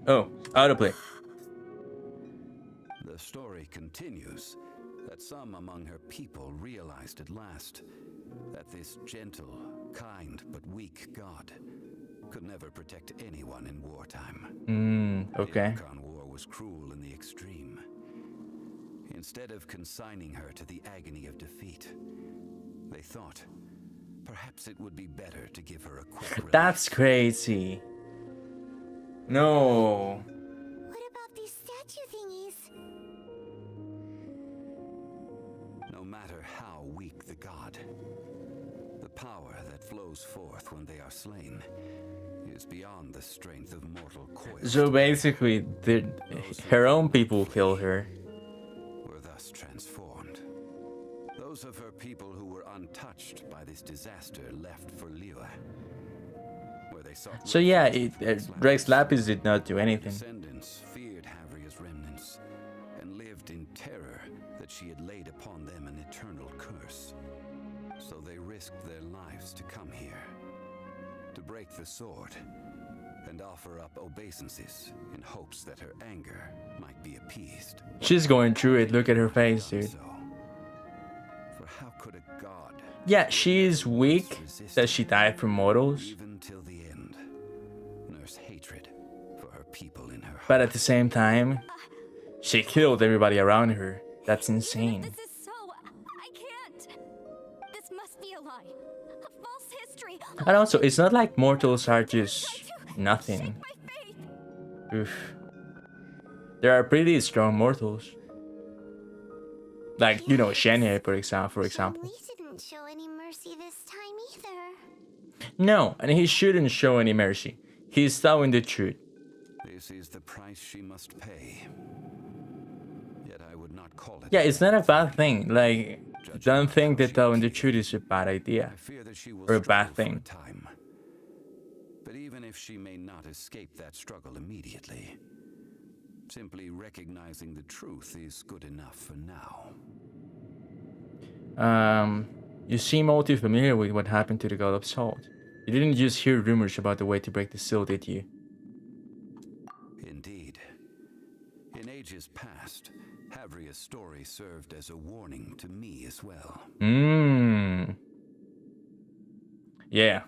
Oh, autoplay. The story continues that some among her people realized at last that this gentle, kind, but weak god could never protect anyone in wartime. Okay. The Archon War was cruel in the extreme. Instead of consigning her to the agony of defeat, they thought perhaps it would be better to give her a quick release. That's crazy. No. What about these statue thingies? No matter how weak the god, the power that flows forth when they are slain is beyond the strength of mortal coil. So basically, her own people kill her. Were thus transformed. Those of her people who were untouched by this disaster left for Liyue, where they sought So yeah, refuge from Rex Lapis did not do anything. Descendants feared Havria's remnants and lived in terror that she had laid upon them an eternal curse. So they risked their lives to come here, to break the sword and offer up obeisances in hopes that her anger might be appeased. She's going through it. Look at her face, dude. So, for how could a god, Yeah, she is weak that she died from mortals, even till the end, nurse hatred for her people in her heart? but at the same time, she killed everybody around her. That's insane. This is so... I can't. This must be a lie. A false history. And also, it's not like mortals are just nothing. My faith. Oof. There are pretty strong mortals. Like, you know, Shenhe, for example. Zhongli didn't show any mercy this time either. No, and he shouldn't show any mercy. He's telling the truth. This is the price she must pay. Yet I would not call it. Yeah, it's not a bad thing. Like, don't think that telling the truth is a bad idea. I fear that she will Or a bad struggle for thing. time. But even if she may not escape that struggle immediately, simply recognizing the truth is good enough for now. You seem all too familiar with what happened to the God of Salt. You didn't just hear rumors about the way to break the seal, did you? Indeed. In ages past, Havria's story served as a warning to me as well. Yeah.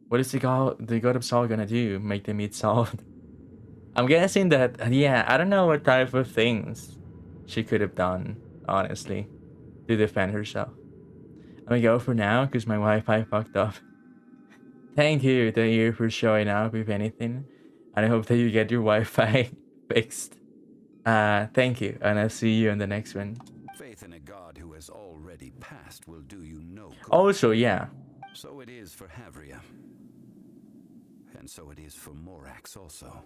What is the God of Salt gonna do? Make them eat salt? I'm guessing that, yeah, I don't know what type of things she could have done, honestly, to defend herself. I'm gonna go for now because my Wi-Fi fucked up. Thank you, Tahir, for showing up, if anything. And I hope that you get your Wi-Fi fixed. Thank you, and I'll see you in the next one. Faith in a god who has already passed will do you no good. Also, yeah. So it is for Havria. And so it is for Morax also.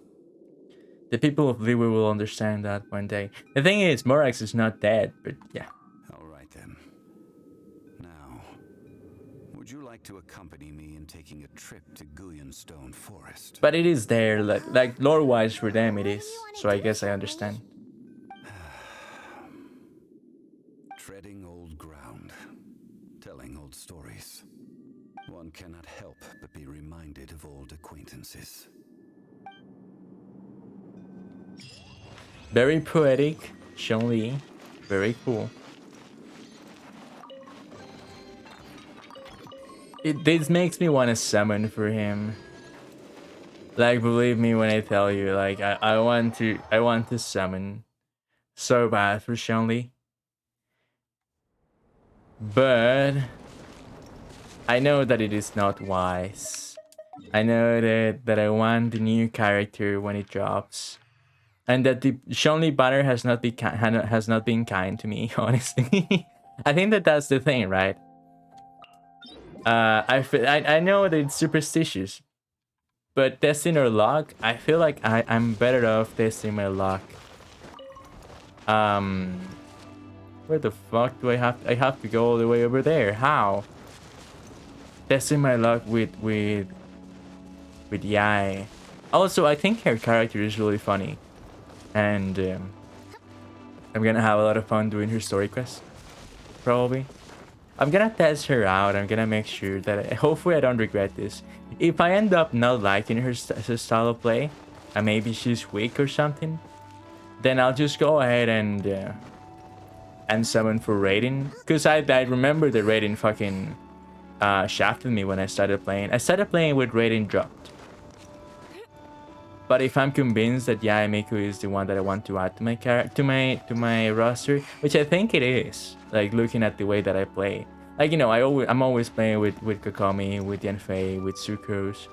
The people of Liwa will understand that one day. The thing is, Morax is not dead, but yeah. Alright then. Now, would you like to accompany me in taking a trip to Guyanstone Forest? But it is there, like lore-wise for them it is. So I guess I understand. Treading old ground. Telling old stories. One cannot help but be reminded of old acquaintances. Very poetic, Zhongli. Very cool. This makes me want to summon for him. Like, believe me when I tell you, like, I want to summon so bad for Zhongli. But I know that it is not wise. I know that I want the new character when it drops. And that the Zhongli banner has not been kind to me, honestly. I think that's the thing, right? I know that it's superstitious, but testing our luck, I feel like I'm better off testing my luck. Where the fuck do I have to go all the way over there? How? Testing my luck with Yai. Also, I think her character is really funny. And I'm gonna have a lot of fun doing her story quest. Probably. I'm gonna test her out. I'm gonna make sure that hopefully I don't regret this. If I end up not liking her style of play, and maybe she's weak or something, then I'll just go ahead and summon for Raiden. Cause I remember that Raiden fucking shafted me when I started playing. I started playing with Raiden dropped. But if I'm convinced that Yae Miku is the one that I want to add to my roster, which I think it is, like looking at the way that I play, like, you know, I'm always playing with Kokomi, with Yanfei, with Sucrose.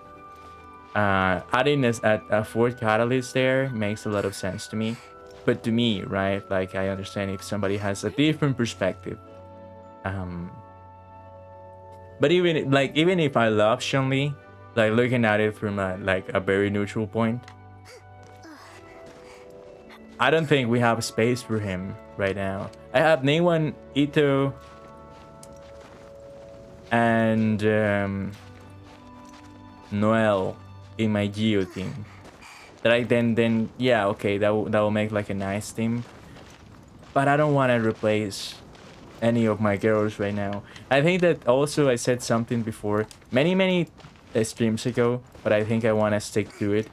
Adding a fourth catalyst there makes a lot of sense to me. But to me, right, like I understand if somebody has a different perspective. But even if I love Chun-Li, like looking at it from a very neutral point, I don't think we have space for him right now. I have Neiwan, Ito, and Noel in my Geo team. Like then yeah, okay, that will make like a nice team. But I don't want to replace any of my girls right now. I think that also I said something before, many streams ago, but I think I want to stick to it.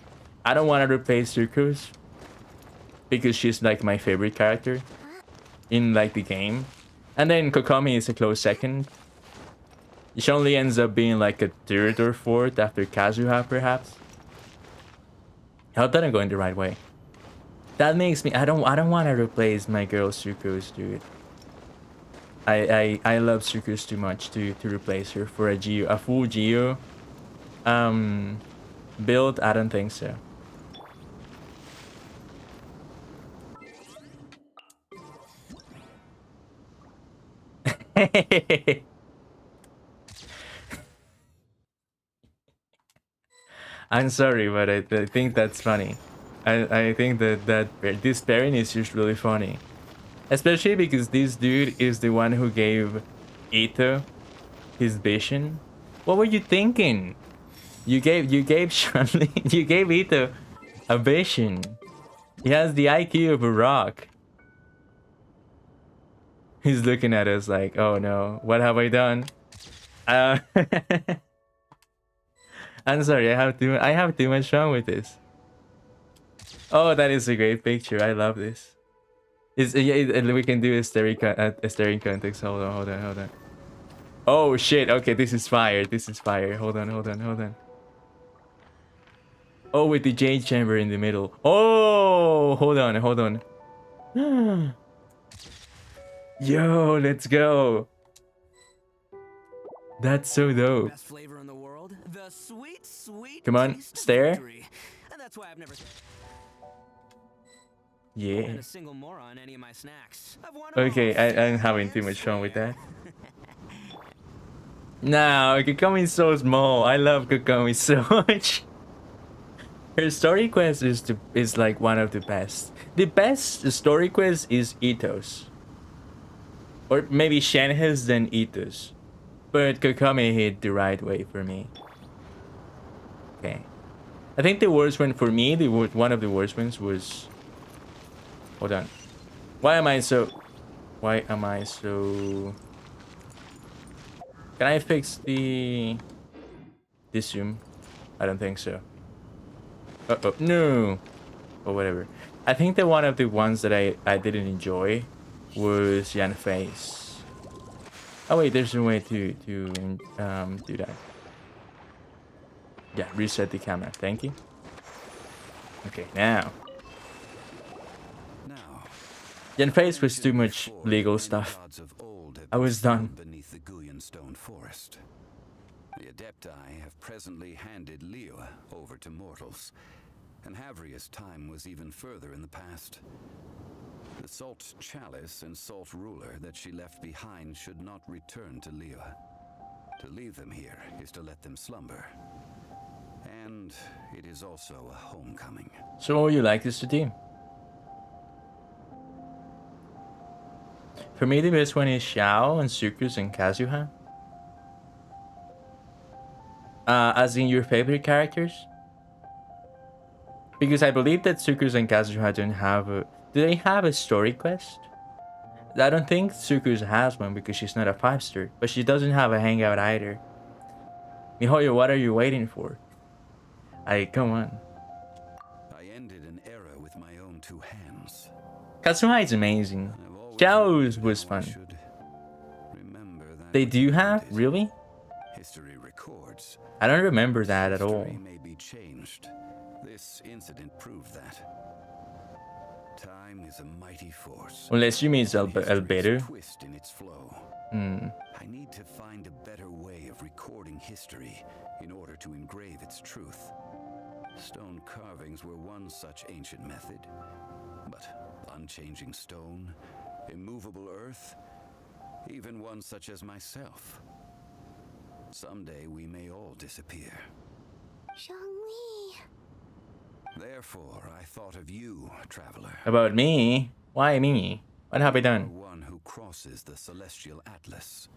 I don't want to replace Sucrose because she's like my favorite character in like the game, and then Kokomi is a close second. She only ends up being like a third or fourth after Kazuha, perhaps. I hope that I'm going the right way. That makes me I don't want to replace my girl Sucrose, dude. I love Sucrose too much to replace her for a full Geo Build? I don't think so. I'm sorry, but I think that's funny. I think that this pairing is just really funny, especially because this dude is the one who gave Ito his vision. What were you thinking? You gave Shanley, you gave Ito a vision. He has the IQ of a rock. He's looking at us like, oh no, what have I done? I'm sorry, I have too much fun with this. Oh, that is a great picture. I love this. We can do a staring context. Hold on. Oh shit. Okay, this is fire. This is fire. Hold on. Oh, with the jade chamber in the middle. Oh, hold on. Yo, let's go. That's so dope. Best flavor in the world, the sweet Come on, taste of stare. victory. And that's why I've never Yeah. had a single Mora on any of my snacks. I've won Okay, all. I'm having too much fun with that. No, Kokomi is so small. I love Kokomi so much. Her story quest is like one of the best. The best story quest is Ito's. Or maybe Shenhe's then Ito's. But Kokomi hit the right way for me. Okay. I think the worst one for me, one of the worst ones was... Hold on. Why am I so... Can I fix the zoom? I don't think so. Uh-oh, no! Or whatever. I think that one of the ones that I didn't enjoy was Yan Face. Oh wait, there's a way to do that. Yeah, reset the camera. Thank you. Okay, now. Yan Face was too much legal stuff. I was done. Beneath the Guyan stone forest. The Adepti have presently handed Liyue over to mortals, and Havria's time was even further in the past. The Salt Chalice and Salt Ruler that she left behind should not return to Liyue. To leave them here is to let them slumber. And it is also a homecoming. So what would you like this to do? For me, the best one is Xiao and Sukrus and Kazuha. As in your favorite characters? Because I believe that Sukrus and Kazuha don't have a... Do they have a story quest? I don't think Sukrus has one because she's not a 5-star. But she doesn't have a hangout either. Mihoyo, what are you waiting for? Come on. I ended an era with my own two hands. Kazuha is amazing. Xiao's was fun. They do have? Really? History records. I don't remember that at all. History may be changed. This incident proved that. Time is a mighty force. Unless you mean Albedo. Twist in its flow. I need to find a better way of recording history in order to engrave its truth. Stone carvings were one such ancient method, but unchanging stone, immovable earth, even one such as myself. Someday we may all disappear. Zhongli. Therefore, I thought of you, traveler. About me? Why me? What have I done? One who crosses the celestial atlas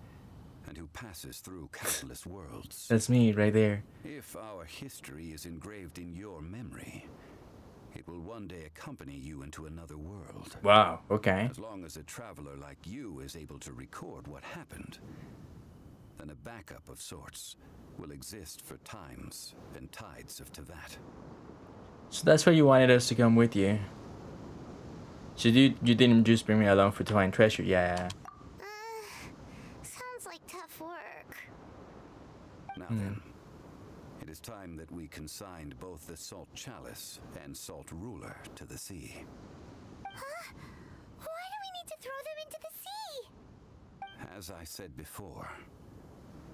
and who passes through countless worlds. That's me right there. If our history is engraved in your memory, it will one day accompany you into another world. Wow, okay. As long as a traveler like you is able to record what happened, then a backup of sorts will exist for times and tides of Teyvat. So that's why you wanted us to come with you. So you didn't just bring me along to find treasure, yeah. Sounds like tough work. Now then, it is time that we consigned both the Salt Chalice and Salt Ruler to the sea. Huh? Why do we need to throw them into the sea? As I said before,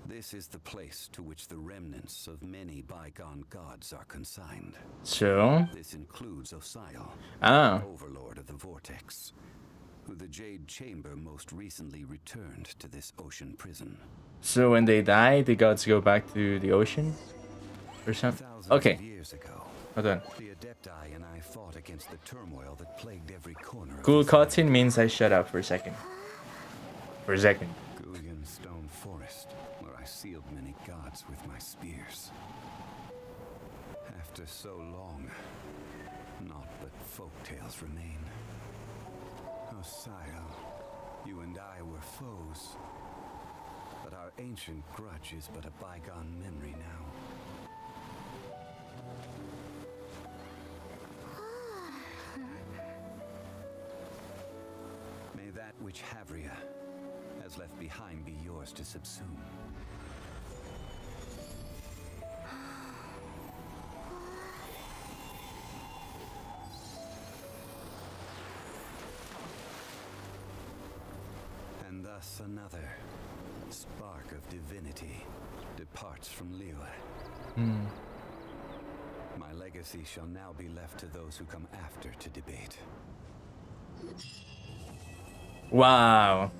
This is the place to which the remnants of many bygone gods are consigned. So, This includes Osial, overlord of the Vortex, who the Jade Chamber most recently returned to this ocean prison. So when they die, the gods go back to the ocean? Or something? Thousands Okay. of years ago, Hold on. the Adepti and I fought against the turmoil that plagued every corner of Cool this cutscene means I shut up for a second. For a second. Guyan Stone Forest, where I sealed many gods with my spears. After so long, naught but folk tales remain. Osial, you and I were foes, but our ancient grudge is but a bygone memory now. May that which Havria has left behind be yours to subsume. And thus another spark of divinity departs from Liyue. My legacy shall now be left to those who come after to debate. Wow.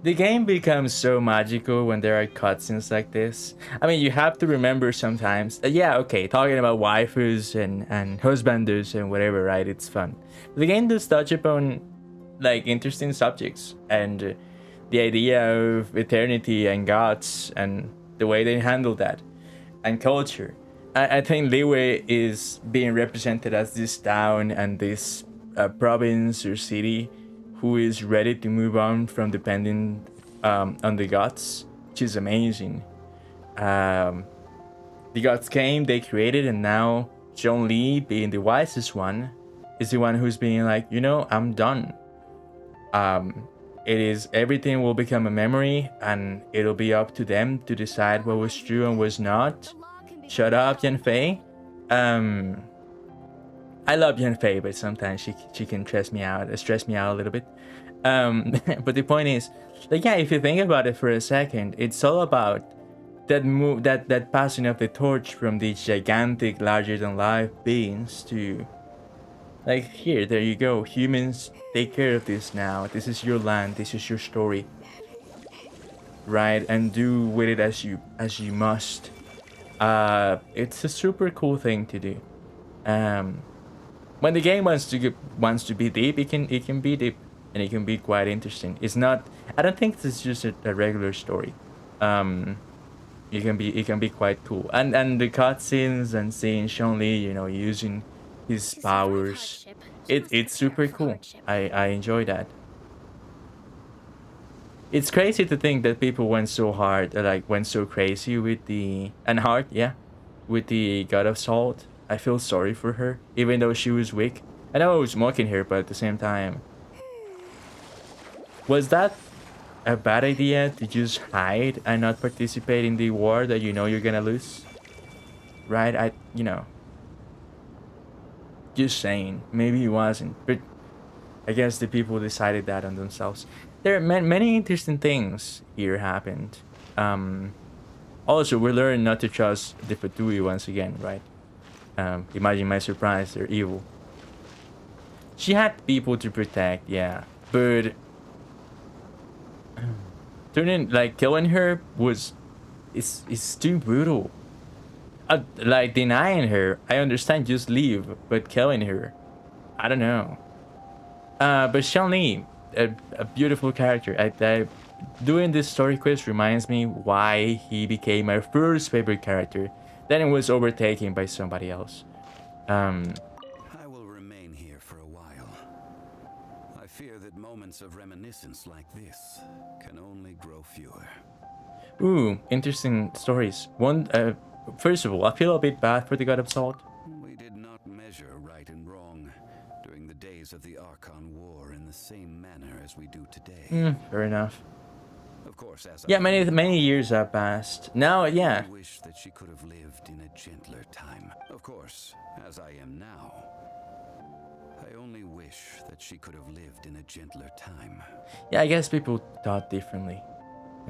The game becomes so magical when there are cutscenes like this. I mean, you have to remember sometimes. Yeah, okay, talking about waifus and husbandos and whatever, right? It's fun. The game does touch upon like interesting subjects and the idea of eternity and gods and the way they handle that and culture. I think Liyue is being represented as this town and this province or city who is ready to move on from depending on the gods, which is amazing. The gods came, they created, and now Zhongli, being the wisest one, is the one who's being like, you know, I'm done. It is, everything will become a memory, and it'll be up to them to decide what was true and was not. Shut up, Yanfei. I love Yanfei, but sometimes she can stress me out a little bit. But the point is, like, yeah, if you think about it for a second, it's all about that passing of the torch from these gigantic, larger than life beings to, like, here, there you go, humans, take care of this now. This is your land. This is your story, right? And do with it as you must. It's a super cool thing to do. When the game wants to be deep, it can be deep, and it can be quite interesting. It's not. I don't think it's just a regular story. It can be quite cool, and the cutscenes and seeing Zhongli, you know, using his powers, it's super cool. I enjoy that. It's crazy to think that people went so hard, went so crazy with the and hard, yeah, with the God of Salt. I feel sorry for her, even though she was weak. I know I was mocking her, but at the same time, was that a bad idea to just hide and not participate in the war that you know you're gonna lose? Right? Just saying. Maybe it wasn't, but I guess the people decided that on themselves. There are many interesting things here happened. Also, we learned not to trust the Fatui once again, right? Imagine my surprise, they're evil. She had people to protect, yeah, but killing her is too brutal. Like denying her, I understand, just leave, but killing her, I don't know. But Zhongli, a beautiful character. Doing this story quest reminds me why he became my first favorite character. Then it was overtaken by somebody else. I will remain here for a while. I fear that moments of reminiscence like this can only grow fewer. Ooh, interesting stories. First of all, I feel a bit bad for the God of Salt. We did not measure right and wrong during the days of the Archon War in the same manner as we do today. Fair enough. Of course, as Yeah, many years have passed. Now, yeah. I wish that she could have lived in a gentler time. Of course, as I am now, I only wish that she could have lived in a gentler time. Yeah, I guess people thought differently.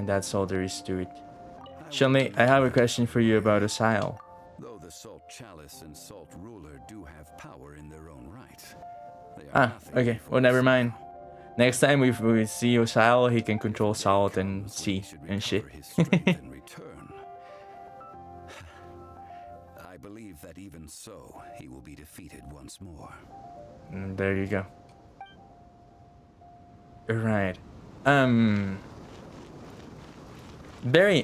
And that's all there is to it. Shanley, I have a question for you about Asile. Though the Salt Chalice and Salt Ruler do have power in their own right, they are Ah, nothing okay. before Well, never us mind. now. Next time we see Asile, he can control salt and Comes when sea he should and shit. recover his strength in return. I believe that even so, he will be defeated once more. There you go. Right. Very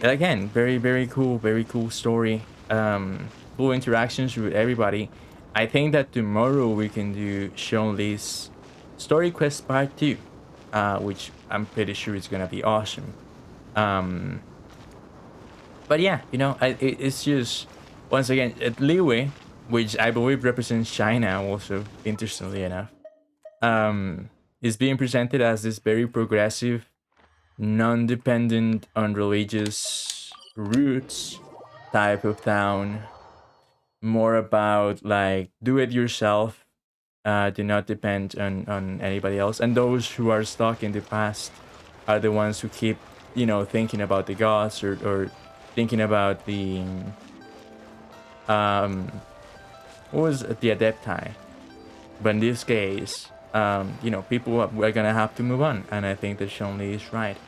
cool story. Cool interactions with everybody. I think that tomorrow we can do Zhongli's story quest part 2, which I'm pretty sure is gonna be awesome. But yeah, you know, it's just once again at Liyue, which I believe represents China, also interestingly enough, is being presented as this very progressive, non-dependent on religious roots type of town, more about like do it yourself, do not depend on anybody else, and those who are stuck in the past are the ones who keep, you know, thinking about the gods, or thinking about the what was it, the adepti. But in this case, you know, people are gonna have to move on, and I think that Zhongli is right.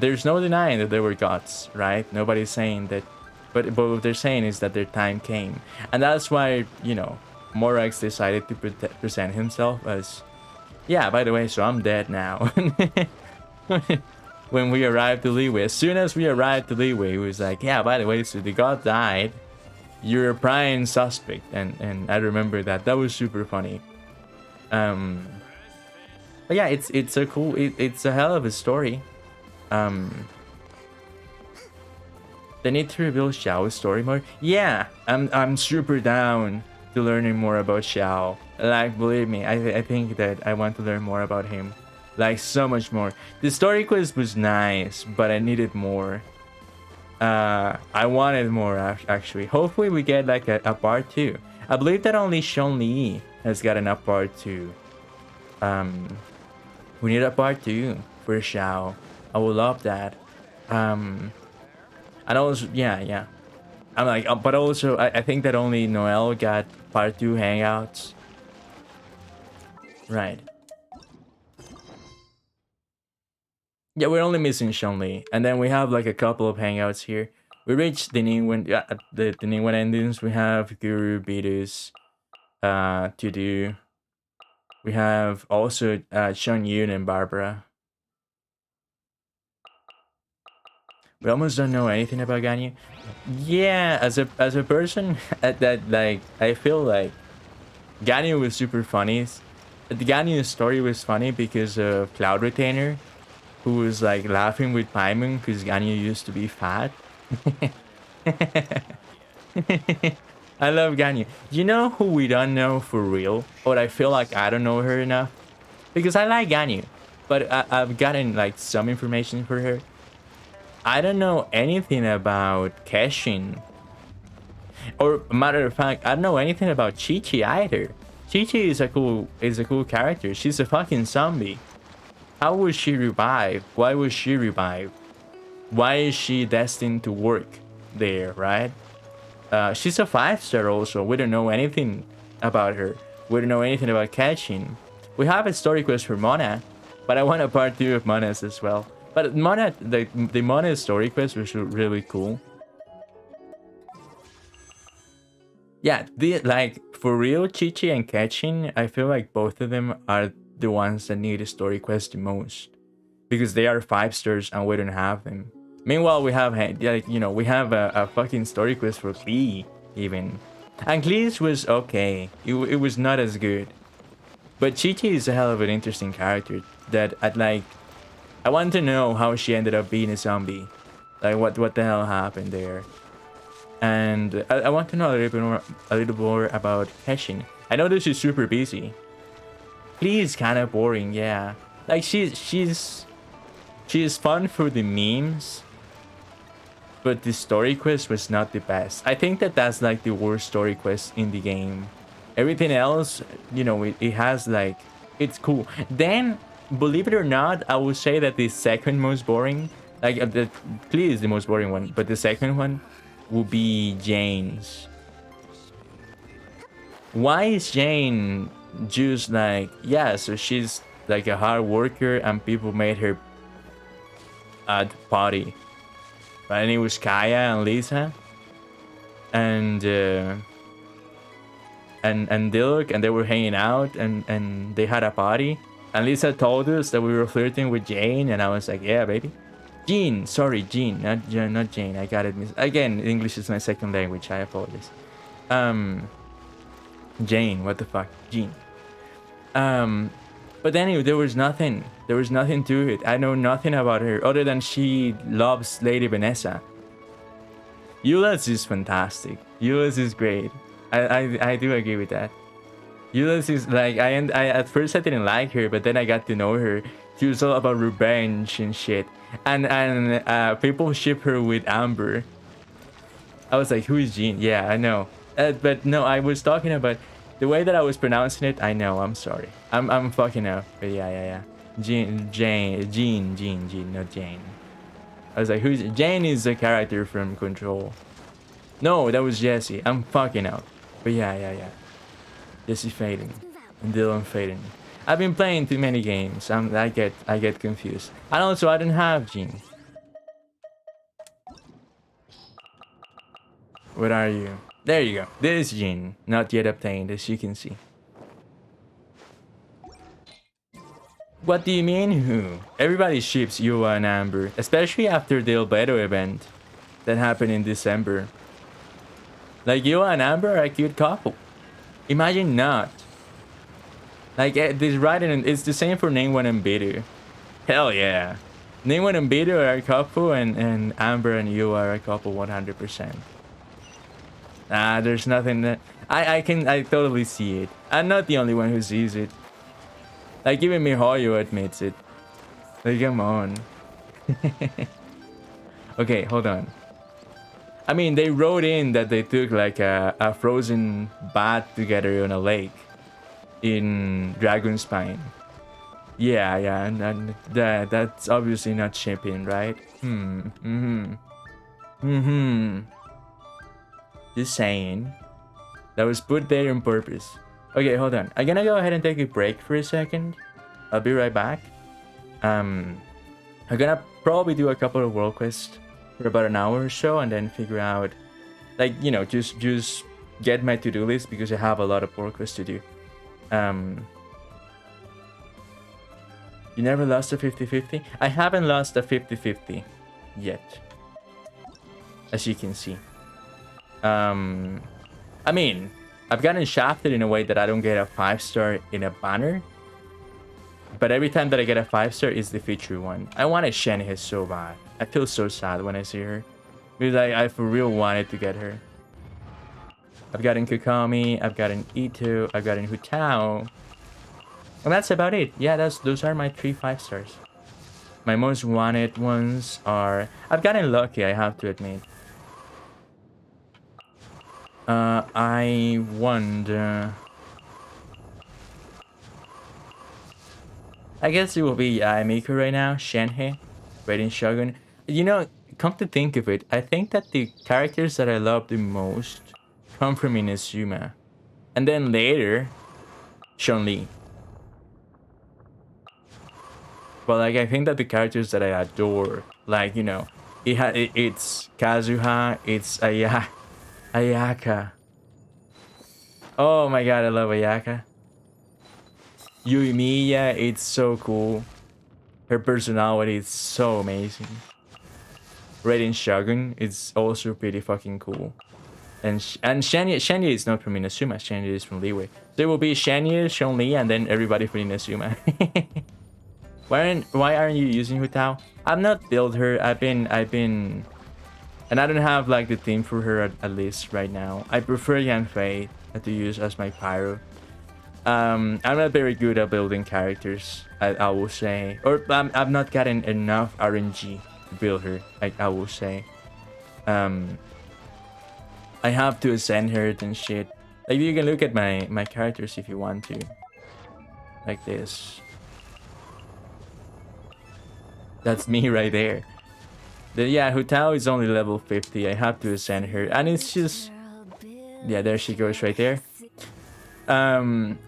There's no denying that there were gods, right? Nobody's saying that, but what they're saying is that their time came, and that's why, you know, Morax decided to present himself as, yeah, by the way, so I'm dead now. When we arrived to Liyue, as soon as we arrived to Liyue, he was like, yeah, by the way, so the god died. You're a prime suspect, and I remember that was super funny. But yeah, it's a cool, it's a hell of a story. They need to reveal Xiao's story more. Yeah, I'm super down to learning more about Xiao. Like, believe me, I think that I want to learn more about him, like so much more. The story quest was nice, but I needed more. I wanted more actually. Hopefully we get like a part 2. I believe that only Zhongli has gotten a part 2. We need a part 2 for Xiao. I would love that. And also, yeah. I'm like, but also I think that only Noel got part 2 hangouts. Right. Yeah, we're only missing Zhongli, and then we have like a couple of hangouts here. We reached the Ningwen, the Ningwen endings. We have Guru, Beatus, to do. We have also Sean Yoon and Barbara. We almost don't know anything about Ganyu. Yeah, as a person, that like I feel like Ganyu was super funny. The Ganyu story was funny because of Cloud Retainer, who was like laughing with Paimon because Ganyu used to be fat. I love Ganyu. You know who we don't know for real? But I feel like I don't know her enough. Because I like Ganyu, but I've gotten like some information for her. I don't know anything about Keshin. Or matter of fact, I don't know anything about Chi-Chi either. Chi-Chi is a cool character. She's a fucking zombie. How was she revived? Why was she revived? Why is she destined to work there, right? She's a 5-star also. We don't know anything about her. We don't know anything about Catching. We have a story quest for Mona, but I want a part 2 of Mona's as well. But Mona, the Mona story quest was really cool. Yeah, like for real, Chi-Chi and Catching, I feel like both of them are the ones that need a story quest the most, because they are 5 stars and we don't have them. Meanwhile, we have, like, you know, we have a fucking story quest for Klee even, and Klee's was okay. It was not as good, but Chi-Chi is a hell of an interesting character that I want to know how she ended up being a zombie, like what the hell happened there, and I want to know a little more about Heshin. I know this is super busy. Klee is kind of boring, yeah. Like she's fun for the memes, but the story quest was not the best. I think that's like the worst story quest in the game. Everything else, you know, it has it's cool. Then, believe it or not, I would say that the second most boring Like the Clee is the most boring one, but the second one will be Jane's. Why is Jane just like, yeah, so she's like a hard worker and people made her at the party. Right? And it was Kaya and Lisa and Dilk, and they were hanging out and they had a party. And Lisa told us that we were flirting with Jane, and I was like, yeah, baby. Jean, sorry, Jean, not Jane. I got it. Again, English is my second language. I apologize. Jane, what the fuck, Jean. But anyway, there was nothing. There was nothing to it. I know nothing about her other than she loves Lady Vanessa. Euless is fantastic. Euless is great. I do agree with that. Euless is like I at first I didn't like her, but then I got to know her. She was all about revenge and shit. And people ship her with Amber. I was like, who is Jean? Yeah, I know. But no, I was talking about the way that I was pronouncing it. I know. I'm sorry. I'm fucking up. But yeah. Jean, not Jane. I was like, who's Jane? Is the character from Control. No, that was Jesse. I'm fucking up. But yeah. Jesse Faden and Dylan Faden. I've been playing too many games. I get confused. And also, I don't have Jean. What are you? There you go. This is Jean, not yet obtained, as you can see. What do you mean, who? Everybody ships Yua and Amber, especially after the Albedo event that happened in December. Like, Yua and Amber are a cute couple. Imagine not. Like, this writing, it's the same for Ningguang and Bidu. Hell yeah. Ningguang and Bidu are a couple, and Amber and Yua are a couple 100%. There's nothing that... I totally see it. I'm not the only one who sees it. Like, even Mihoyo admits it. Like, come on. Okay, hold on. I mean, they wrote in that they took, like, a frozen bath together on a lake in Dragonspine. Yeah, and that's obviously not shipping, right? Just saying. That was put there on purpose. Okay, hold on. I'm gonna go ahead and take a break for a second. I'll be right back. I'm gonna probably do a couple of world quests for about an hour or so, and then figure out, like, you know, just get my to-do list, because I have a lot of world quests to do. You never lost a 50-50? I haven't lost a 50-50 yet, as you can see. I mean, I've gotten shafted in a way that I don't get a 5-star in a banner. But every time that I get a 5-star, it's the feature one. I want a Shenhe so bad. I feel so sad when I see her. Because I for real wanted to get her. I've gotten Kokami, I've gotten Ito, I've gotten Hutao. And that's about it. Yeah, those are my 3 5-stars. My most wanted ones are... I've gotten lucky, I have to admit. I wonder... I guess it will be Miku right now, Shenhe, Raiden Shogun. You know, come to think of it, I think that the characters that I love the most come from Inazuma. And then later, Chun-Li. But like, I think that the characters that I adore, like, you know, it's Kazuha, it's Ayaka. Oh my god, I love Ayaka. Yuimiya, it's so cool. Her personality is so amazing. Raiden Shogun is also pretty fucking cool. And Shenya is not from Inazuma, Shenya is from Liyue. There will be Shenya, Chun-Li, and then everybody from Inazuma. Why aren't you using Hutao? I've not built her. I've been, and I don't have like the theme for her at least right now. I prefer Yanfei to use as my pyro. I'm not very good at building characters, I will say. Or I've not gotten enough RNG to build her, I will say. I have to ascend her and shit. Like, you can look at my characters if you want to. Like this. That's me right there. Yeah, Hu Tao is only level 50. I have to ascend her, and it's just, yeah, there she goes right there.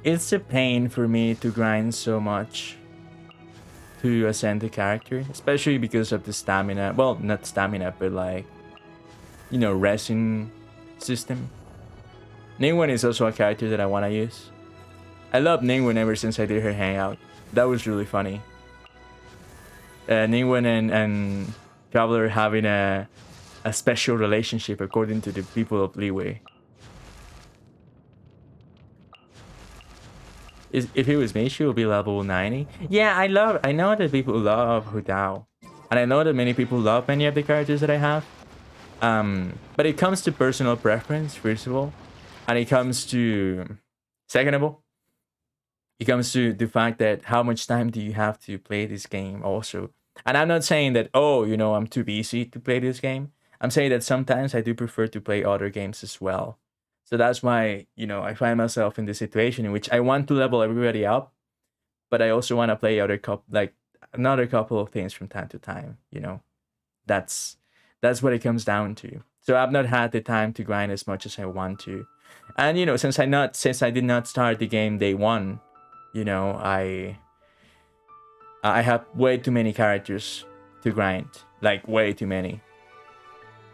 It's a pain for me to grind so much to ascend the character, especially because of the stamina. Well, not stamina, but like, you know, resin system. Ningwen is also a character that I want to use. I love Ningwen ever since I did her hangout. That was really funny. Ningwen and Traveler having a special relationship according to the people of Liyue. If it was me, she would be level 90. Yeah, I know that people love Hu Tao. And I know that many people love many of the characters that I have. But it comes to personal preference, first of all. And it comes to, second of all, it comes to the fact that how much time do you have to play this game also. And I'm not saying that, oh, you know, I'm too busy to play this game. I'm saying that sometimes I do prefer to play other games as well. So that's why, you know, I find myself in this situation in which I want to level everybody up, but I also want to play another couple of things from time to time, you know. That's what it comes down to. So I've not had the time to grind as much as I want to. And you know, since I did not start the game day one, you know, I have way too many characters to grind, like way too many.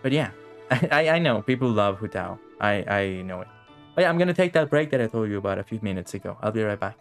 But yeah, I know people love Hu Tao. I know it. But yeah, I'm gonna take that break that I told you about a few minutes ago. I'll be right back.